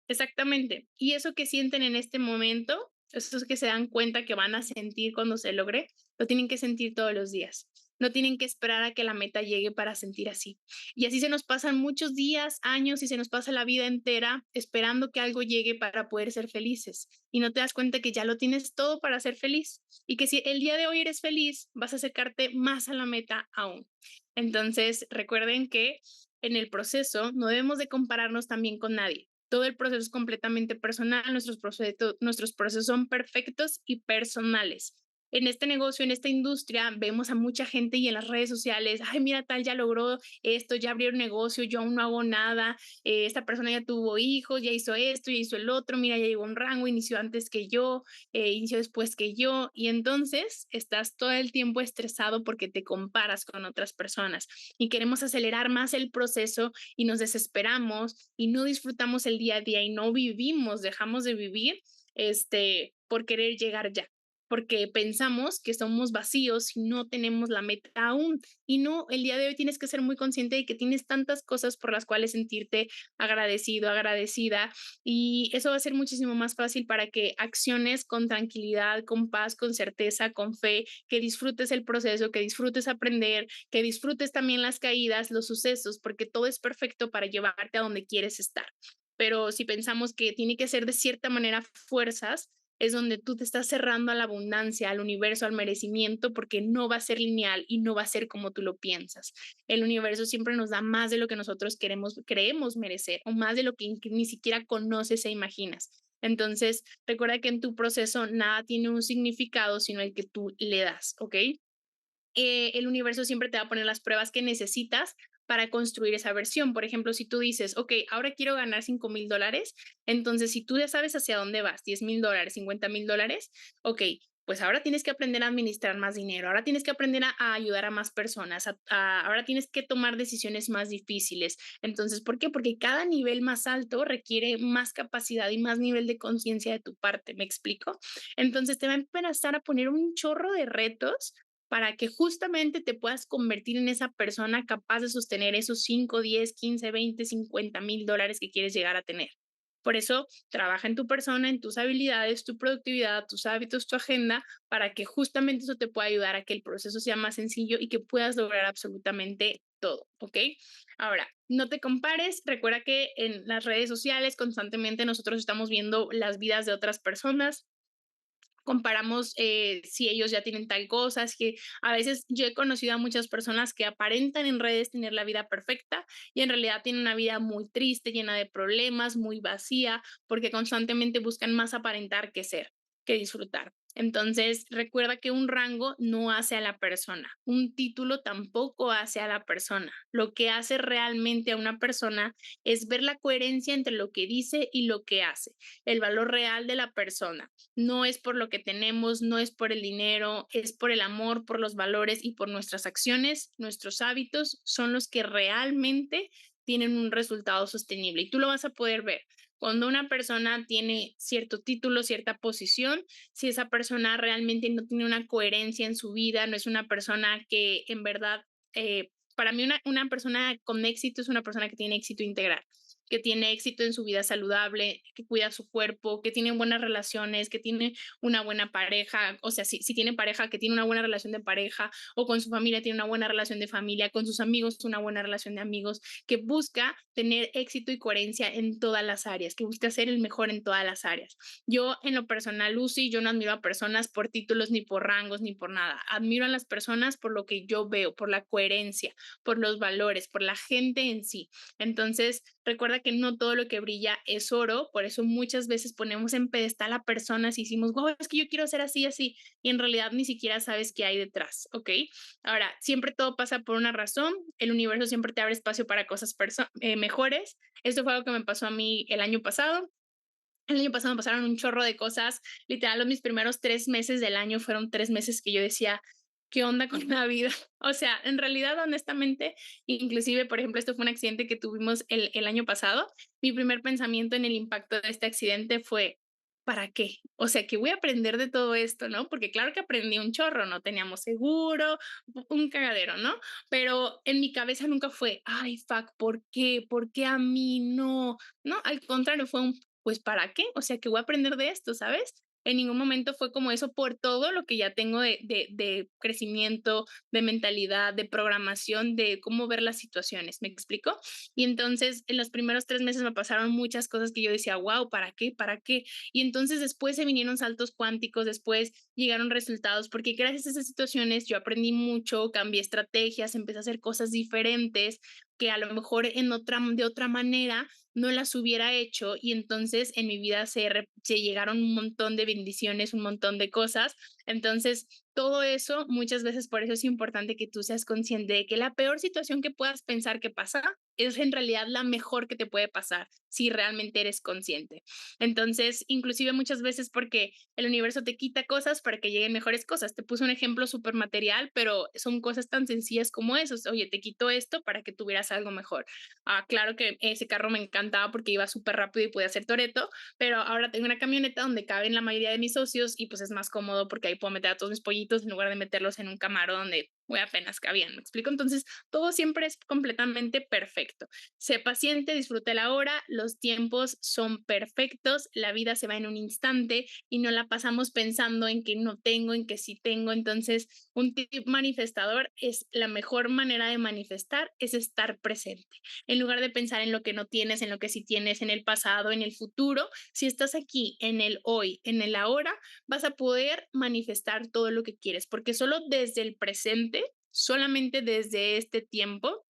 A: exactamente. Y eso que sienten en este momento, eso es que se dan cuenta que van a sentir cuando se logre, lo tienen que sentir todos los días. No tienen que esperar a que la meta llegue para sentir así. Y así se nos pasan muchos días, años y se nos pasa la vida entera esperando que algo llegue para poder ser felices. Y no te das cuenta que ya lo tienes todo para ser feliz y que si el día de hoy eres feliz, vas a acercarte más a la meta aún. Entonces, recuerden que en el proceso no debemos de compararnos también con nadie. Todo el proceso es completamente personal, nuestros procesos son perfectos y personales. En este negocio, en esta industria, vemos a mucha gente y en las redes sociales, ay, mira, tal ya logró esto, ya abrió un negocio, yo aún no hago nada, esta persona ya tuvo hijos, ya hizo esto, ya hizo el otro, mira, ya llegó a un rango, inició antes que yo, inició después que yo, y entonces estás todo el tiempo estresado porque te comparas con otras personas y queremos acelerar más el proceso y nos desesperamos y no disfrutamos el día a día y no vivimos, dejamos de vivir por querer llegar ya, porque pensamos que somos vacíos si no tenemos la meta aún. Y no, el día de hoy tienes que ser muy consciente de que tienes tantas cosas por las cuales sentirte agradecido, agradecida, y eso va a ser muchísimo más fácil para que acciones con tranquilidad, con paz, con certeza, con fe, que disfrutes el proceso, que disfrutes aprender, que disfrutes también las caídas, los sucesos, porque todo es perfecto para llevarte a donde quieres estar. Pero si pensamos que tiene que ser de cierta manera fuerzas, es donde tú te estás cerrando a la abundancia, al universo, al merecimiento, porque no va a ser lineal y no va a ser como tú lo piensas. El universo siempre nos da más de lo que nosotros creemos merecer o más de lo que ni siquiera conoces e imaginas. Entonces, recuerda que en tu proceso nada tiene un significado, sino el que tú le das, ¿ok? El universo siempre te va a poner las pruebas que necesitas para construir esa versión. Por ejemplo, si tú dices, ok, ahora quiero ganar $5,000, entonces si tú ya sabes hacia dónde vas, $10,000, $50,000, ok, pues ahora tienes que aprender a administrar más dinero, ahora tienes que aprender a ayudar a más personas, ahora tienes que tomar decisiones más difíciles. Entonces, ¿por qué? Porque cada nivel más alto requiere más capacidad y más nivel de conciencia de tu parte, ¿me explico? Entonces te va a empezar a poner un chorro de retos para que justamente te puedas convertir en esa persona capaz de sostener esos 5, 10, 15, 20, $50,000 que quieres llegar a tener. Por eso, trabaja en tu persona, en tus habilidades, tu productividad, tus hábitos, tu agenda, para que justamente eso te pueda ayudar a que el proceso sea más sencillo y que puedas lograr absolutamente todo, ¿ok? Ahora, no te compares, recuerda que en las redes sociales constantemente nosotros estamos viendo las vidas de otras personas, comparamos si ellos ya tienen tal cosa, es que a veces yo he conocido a muchas personas que aparentan en redes tener la vida perfecta y en realidad tienen una vida muy triste, llena de problemas, muy vacía, porque constantemente buscan más aparentar que ser, que disfrutar. Entonces, recuerda que un rango no hace a la persona, un título tampoco hace a la persona. Lo que hace realmente a una persona es ver la coherencia entre lo que dice y lo que hace, el valor real de la persona. No es por lo que tenemos, no es por el dinero, es por el amor, por los valores y por nuestras acciones, nuestros hábitos son los que realmente tienen un resultado sostenible y tú lo vas a poder ver. Cuando una persona tiene cierto título, cierta posición, si esa persona realmente no tiene una coherencia en su vida, no es una persona que en verdad, para mí una persona con éxito es una persona que tiene éxito integral, que tiene éxito en su vida saludable, que cuida su cuerpo, que tiene buenas relaciones, que tiene una buena pareja, o sea, si tiene pareja, que tiene una buena relación de pareja, o con su familia tiene una buena relación de familia, con sus amigos una buena relación de amigos, que busca tener éxito y coherencia en todas las áreas, que busca ser el mejor en todas las áreas. Yo en lo personal, Lucy, yo no admiro a personas por títulos, ni por rangos, ni por nada. Admiro a las personas por lo que yo veo, por la coherencia, por los valores, por la gente en sí. Entonces, recuerda que no todo lo que brilla es oro, por eso muchas veces ponemos en pedestal a personas y decimos, wow, es que yo quiero ser así, así, y en realidad ni siquiera sabes qué hay detrás, ¿ok? Ahora, siempre todo pasa por una razón, el universo siempre te abre espacio para cosas mejores. Esto fue algo que me pasó a mí el año pasado. El año pasado me pasaron un chorro de cosas. Literal, los mis primeros 3 meses del año fueron 3 meses que yo decía: "¿Qué onda con la vida?". O sea, en realidad, honestamente, inclusive, por ejemplo, esto fue un accidente que tuvimos el año pasado. Mi primer pensamiento en el impacto de este accidente fue: "¿Para qué?". O sea, ¿qué voy a aprender de todo esto, no? Porque claro que aprendí un chorro, no teníamos seguro, un cagadero, ¿no? Pero en mi cabeza nunca fue: "Ay, fuck, ¿por qué? ¿Por qué a mí no?". No, al contrario, fue un pues, ¿para qué? O sea, ¿qué voy a aprender de esto, sabes? En ningún momento fue como eso por todo lo que ya tengo de crecimiento, de mentalidad, de programación, de cómo ver las situaciones, ¿me explico? Y entonces, en los primeros 3 meses me pasaron muchas cosas que yo decía: "Guau, ¿para qué? ¿Para qué?". Y entonces después se vinieron saltos cuánticos, después llegaron resultados, porque gracias a esas situaciones yo aprendí mucho, cambié estrategias, empecé a hacer cosas diferentes que a lo mejor de otra manera no las hubiera hecho y entonces en mi vida se llegaron un montón de bendiciones, un montón de cosas. Entonces, todo eso, muchas veces por eso es importante que tú seas consciente de que la peor situación que puedas pensar que pasa es en realidad la mejor que te puede pasar si realmente eres consciente. Entonces, inclusive muchas veces porque el universo te quita cosas para que lleguen mejores cosas. Te puse un ejemplo súper material, pero son cosas tan sencillas como eso. Oye, te quito esto para que tuvieras algo mejor. Claro que ese carro me encantaba porque iba súper rápido y podía hacer Toreto, pero ahora tengo una camioneta donde caben la mayoría de mis socios y pues es más cómodo porque ahí puedo meter a todos mis pollitos en lugar de meterlos en un camaro donde muy apenas cabían, ¿me explico? Entonces, todo siempre es completamente perfecto. Sé paciente, disfruta la hora, los tiempos son perfectos, la vida se va en un instante y no la pasamos pensando en que no tengo, en que sí tengo. Entonces, un tip manifestador es la mejor manera de manifestar es estar presente. En lugar de pensar en lo que no tienes, en lo que sí tienes, en el pasado, en el futuro, si estás aquí, en el hoy, en el ahora, vas a poder manifestar todo lo que quieres, porque solo desde el presente, solamente desde este tiempo,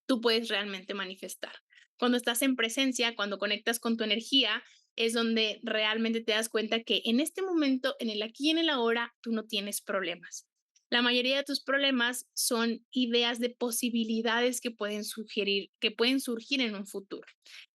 A: tú puedes realmente manifestar. Cuando estás en presencia, cuando conectas con tu energía, es donde realmente te das cuenta que en este momento, en el aquí y en el ahora, tú no tienes problemas. La mayoría de tus problemas son ideas de posibilidades que pueden surgir en un futuro.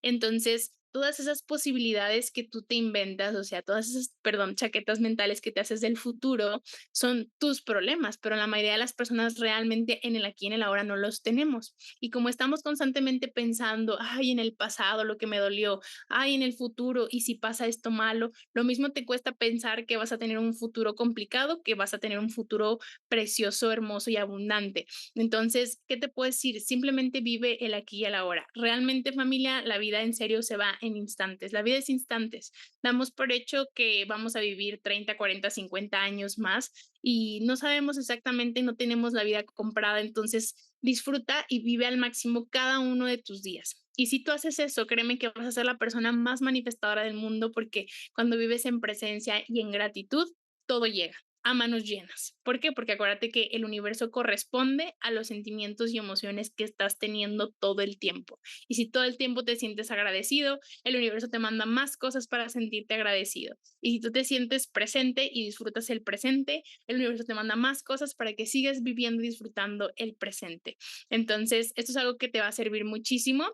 A: Entonces, todas esas posibilidades que tú te inventas, o sea, todas esas, perdón, chaquetas mentales que te haces del futuro, son tus problemas, pero la mayoría de las personas realmente en el aquí y en el ahora no los tenemos. Y como estamos constantemente pensando, ay, en el pasado, lo que me dolió, ay, en el futuro, y si pasa esto malo, lo mismo te cuesta pensar que vas a tener un futuro complicado, que vas a tener un futuro precioso, hermoso y abundante. Entonces, ¿qué te puedo decir? Simplemente vive el aquí y el ahora. Realmente, familia, la vida en serio se va en instantes. La vida es instantes. Damos por hecho que vamos a vivir 30, 40, 50 años más y no sabemos exactamente, no tenemos la vida comprada. Entonces, disfruta y vive al máximo cada uno de tus días. Y si tú haces eso, créeme que vas a ser la persona más manifestadora del mundo porque cuando vives en presencia y en gratitud, todo llega a manos llenas. ¿Por qué? Porque acuérdate que el universo corresponde a los sentimientos y emociones que estás teniendo todo el tiempo. Y si todo el tiempo te sientes agradecido, el universo te manda más cosas para sentirte agradecido. Y si tú te sientes presente y disfrutas el presente, el universo te manda más cosas para que sigas viviendo y disfrutando el presente. Entonces, esto es algo que te va a servir muchísimo.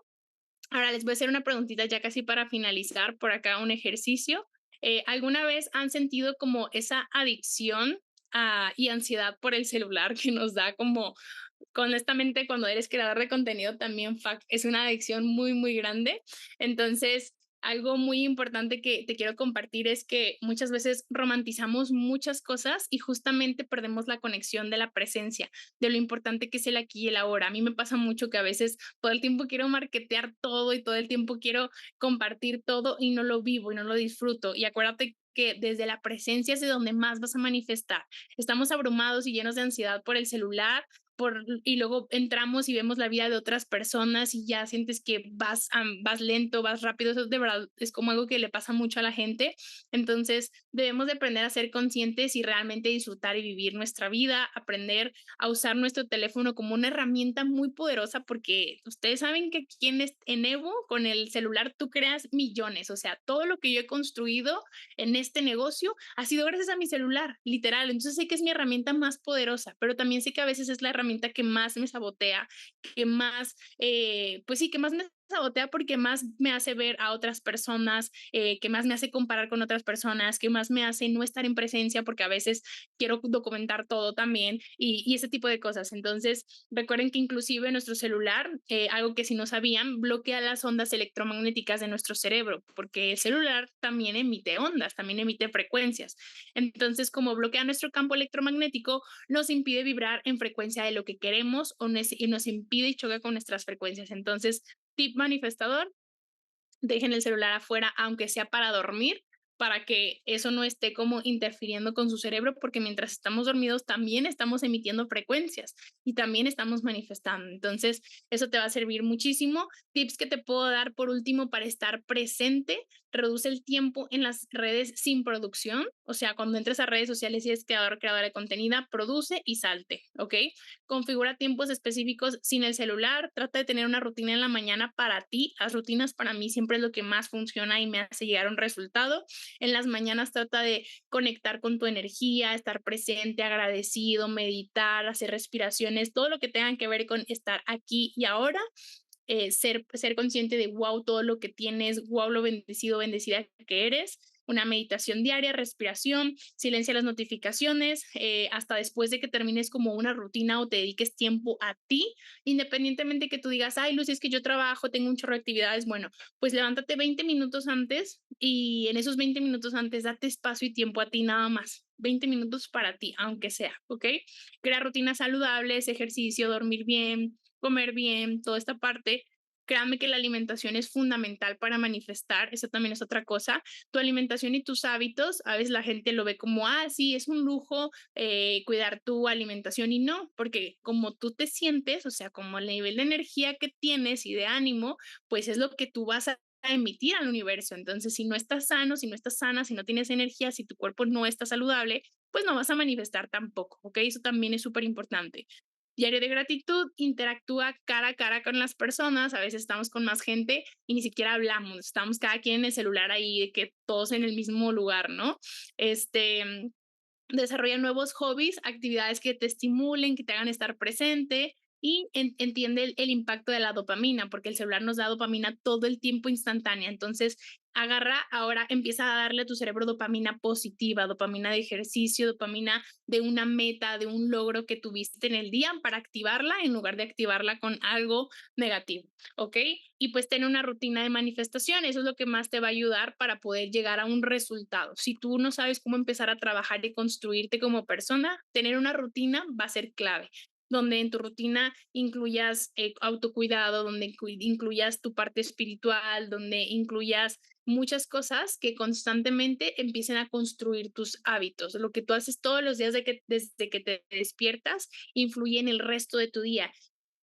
A: Ahora les voy a hacer una preguntita ya casi para finalizar por acá un ejercicio. ¿Alguna vez han sentido como esa adicción y ansiedad por el celular que nos da como, honestamente, cuando eres creador de contenido también es una adicción muy, muy grande? Entonces, algo muy importante que te quiero compartir es que muchas veces romantizamos muchas cosas y justamente perdemos la conexión de la presencia, de lo importante que es el aquí y el ahora. A mí me pasa mucho que a veces todo el tiempo quiero marketear todo y todo el tiempo quiero compartir todo y no lo vivo y no lo disfruto. Y acuérdate que desde la presencia es de donde más vas a manifestar. Estamos abrumados y llenos de ansiedad por el celular, y luego entramos y vemos la vida de otras personas y ya sientes que vas lento, vas rápido. Eso de verdad es como algo que le pasa mucho a la gente. Entonces debemos de aprender a ser conscientes y realmente disfrutar y vivir nuestra vida, aprender a usar nuestro teléfono como una herramienta muy poderosa, porque ustedes saben que aquí en Evo, con el celular, tú creas millones. O sea, todo lo que yo he construido en este negocio ha sido gracias a mi celular, literal. Entonces sé que es mi herramienta más poderosa, pero también sé que a veces es la herramienta que más me sabotea, que más, pues sí, que más me sabotea porque más me hace ver a otras personas, que más me hace comparar con otras personas, que más me hace no estar en presencia porque a veces quiero documentar todo también y ese tipo de cosas. Entonces, recuerden que inclusive nuestro celular, algo que si no sabían, bloquea las ondas electromagnéticas de nuestro cerebro, porque el celular también emite ondas, también emite frecuencias. Entonces, como bloquea nuestro campo electromagnético, nos impide vibrar en frecuencia de lo que queremos y nos impide y choca con nuestras frecuencias. Entonces, tip manifestador: dejen el celular afuera, aunque sea para dormir, para que eso no esté como interfiriendo con su cerebro, porque mientras estamos dormidos también estamos emitiendo frecuencias y también estamos manifestando. Entonces, eso te va a servir muchísimo. Tips que te puedo dar por último para estar presente: reduce el tiempo en las redes sin producción. O sea, cuando entres a redes sociales y eres creador, creadora de contenido, produce y salte, ¿ok? Configura tiempos específicos sin el celular. Trata de tener una rutina en la mañana para ti. Las rutinas para mí siempre es lo que más funciona y me hace llegar a un resultado. En las mañanas trata de conectar con tu energía, estar presente, agradecido, meditar, hacer respiraciones, todo lo que tenga que ver con estar aquí y ahora. Ser consciente de wow, todo lo que tienes, wow, lo bendecido, bendecida que eres. Una meditación diaria, respiración, silencia las notificaciones, hasta después de que termines como una rutina o te dediques tiempo a ti, independientemente que tú digas, ay, Lucy, es que yo trabajo, tengo un chorro de actividades. Bueno, pues levántate 20 minutos antes y en esos 20 minutos antes date espacio y tiempo a ti nada más. 20 minutos para ti, aunque sea, ¿ok? Crea rutinas saludables, ejercicio, dormir bien, comer bien, toda esta parte. Créanme que la alimentación es fundamental para manifestar. Eso también es otra cosa. Tu alimentación y tus hábitos, a veces la gente lo ve como, ah, sí, es un lujo cuidar tu alimentación, y no, porque como tú te sientes, o sea, como el nivel de energía que tienes y de ánimo, pues es lo que tú vas a emitir al universo. Entonces, si no estás sano, si no estás sana, si no tienes energía, si tu cuerpo no está saludable, pues no vas a manifestar tampoco, ¿ok? Eso también es súper importante. Diario de gratitud: interactúa cara a cara con las personas. A veces estamos con más gente y ni siquiera hablamos, estamos cada quien en el celular ahí, de que todos en el mismo lugar, ¿no? Este, Desarrolla nuevos hobbies, actividades que te estimulen, que te hagan estar presente y entiende el impacto de la dopamina, porque el celular nos da dopamina todo el tiempo instantánea. Entonces, agarra, ahora empieza a darle a tu cerebro dopamina positiva, dopamina de ejercicio, dopamina de una meta, de un logro que tuviste en el día para activarla en lugar de activarla con algo negativo, ¿ok? Y pues tener una rutina de manifestación, eso es lo que más te va a ayudar para poder llegar a un resultado. Si tú no sabes cómo empezar a trabajar y construirte como persona, tener una rutina va a ser clave, donde en tu rutina incluyas autocuidado, donde incluyas tu parte espiritual, donde incluyas muchas cosas que constantemente empiecen a construir tus hábitos. Lo que tú haces todos los días desde que te despiertas influye en el resto de tu día,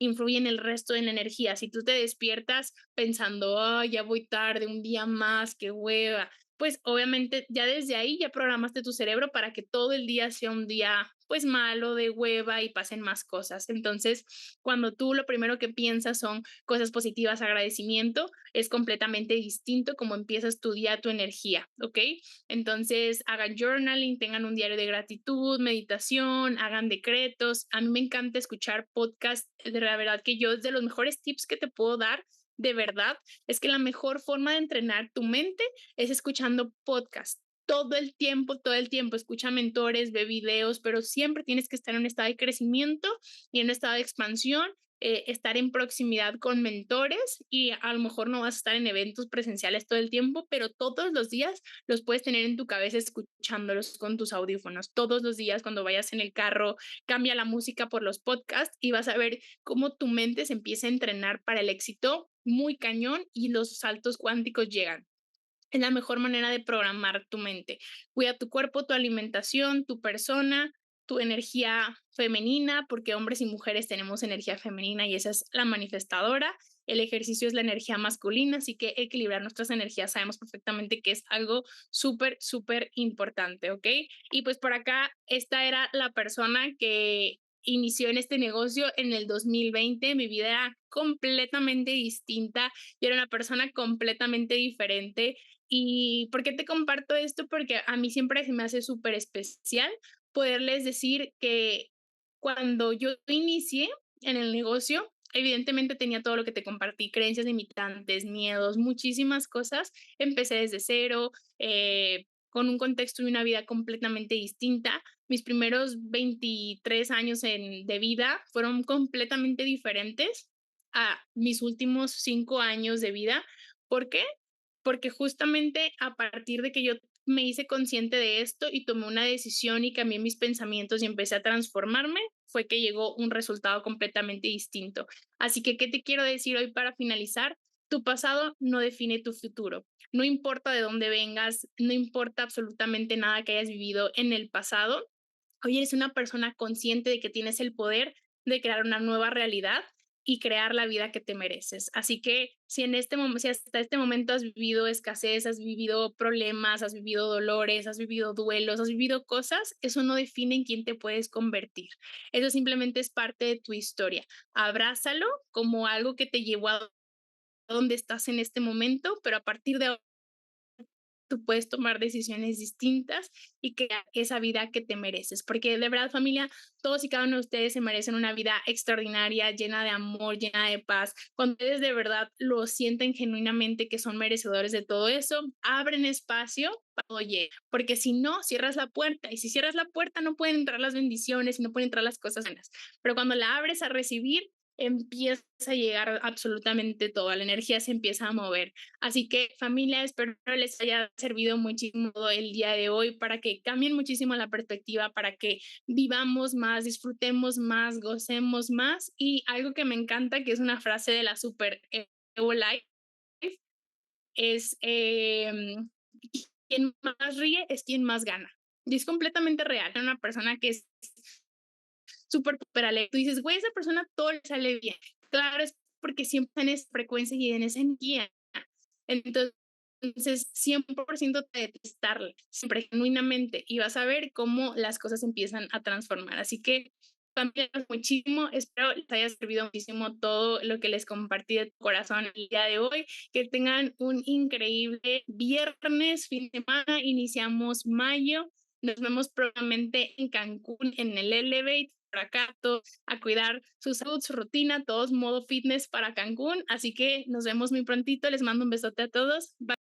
A: influye en el resto de la energía. Si tú te despiertas pensando, oh, ya voy tarde, un día más, qué hueva, pues obviamente ya desde ahí ya programaste tu cerebro para que todo el día sea un día pues malo, de hueva y pasen más cosas. Entonces, cuando tú lo primero que piensas son cosas positivas, agradecimiento, es completamente distinto como empiezas tu día, tu energía, ¿ok? Entonces, hagan journaling, tengan un diario de gratitud, meditación, hagan decretos. A mí me encanta escuchar podcasts, de la verdad que yo es de los mejores tips que te puedo dar. De verdad, es que la mejor forma de entrenar tu mente es escuchando podcasts. Todo el tiempo, escucha mentores, ve videos, pero siempre tienes que estar en un estado de crecimiento y en un estado de expansión, estar en proximidad con mentores y a lo mejor no vas a estar en eventos presenciales todo el tiempo, pero todos los días los puedes tener en tu cabeza escuchándolos con tus audífonos. Todos los días cuando vayas en el carro, cambia la música por los podcasts y vas a ver cómo tu mente se empieza a entrenar para el éxito muy cañón y los saltos cuánticos llegan. Es la mejor manera de programar tu mente. Cuida tu cuerpo, tu alimentación, tu persona, tu energía femenina, porque hombres y mujeres tenemos energía femenina y esa es la manifestadora. El ejercicio es la energía masculina, así que equilibrar nuestras energías sabemos perfectamente que es algo súper, súper importante, ¿ok? Y pues por acá, esta era la persona que inició en este negocio en el 2020. Mi vida era completamente distinta. Yo era una persona completamente diferente. ¿Y por qué te comparto esto? Porque a mí siempre se me hace súper especial poderles decir que cuando yo inicié en el negocio, evidentemente tenía todo lo que te compartí, creencias limitantes, miedos, muchísimas cosas. Empecé desde cero, con un contexto y una vida completamente distinta. Mis primeros 23 años de vida fueron completamente diferentes a mis últimos 5 años de vida. ¿Por qué? Porque justamente a partir de que yo me hice consciente de esto y tomé una decisión y cambié mis pensamientos y empecé a transformarme, fue que llegó un resultado completamente distinto. Así que, ¿qué te quiero decir hoy para finalizar? Tu pasado no define tu futuro. No importa de dónde vengas, no importa absolutamente nada que hayas vivido en el pasado. Hoy eres una persona consciente de que tienes el poder de crear una nueva realidad y crear la vida que te mereces. Así que si en este momento, si hasta este momento has vivido escasez, has vivido problemas, has vivido dolores, has vivido duelos, has vivido cosas, eso no define en quién te puedes convertir. Eso simplemente es parte de tu historia. Abrázalo como algo que te llevó a donde estás en este momento, pero a partir de tú puedes tomar decisiones distintas y crear esa vida que te mereces. Porque de verdad, familia, todos y cada uno de ustedes se merecen una vida extraordinaria, llena de amor, llena de paz. Cuando ustedes de verdad lo sienten genuinamente que son merecedores de todo eso, abren espacio para oye, porque si no, cierras la puerta y si cierras la puerta no pueden entrar las bendiciones y no pueden entrar las cosas buenas. Pero cuando la abres a recibir, empieza a llegar absolutamente todo, la energía se empieza a mover. Así que familia, espero les haya servido muchísimo el día de hoy para que cambien muchísimo la perspectiva, para que vivamos más, disfrutemos más, gocemos más. Y algo que me encanta, que es una frase de la Super Evo Life, es quien más ríe es quien más gana. Y es completamente real. Una persona que es súper, súper alegre. Tú dices, güey, esa persona todo le sale bien. Claro, es porque siempre en esa frecuencia y en esa energía. Entonces, 100% te detestarle, siempre genuinamente, y vas a ver cómo las cosas empiezan a transformar. Así que, familia, muchísimo, espero les haya servido muchísimo todo lo que les compartí de corazón el día de hoy. Que tengan un increíble viernes, fin de semana, iniciamos mayo. Nos vemos próximamente en Cancún, en el Elevate, por acá, todos a cuidar su salud, su rutina, todos modo fitness para Cancún. Así que nos vemos muy prontito. Les mando un besote a todos. Bye.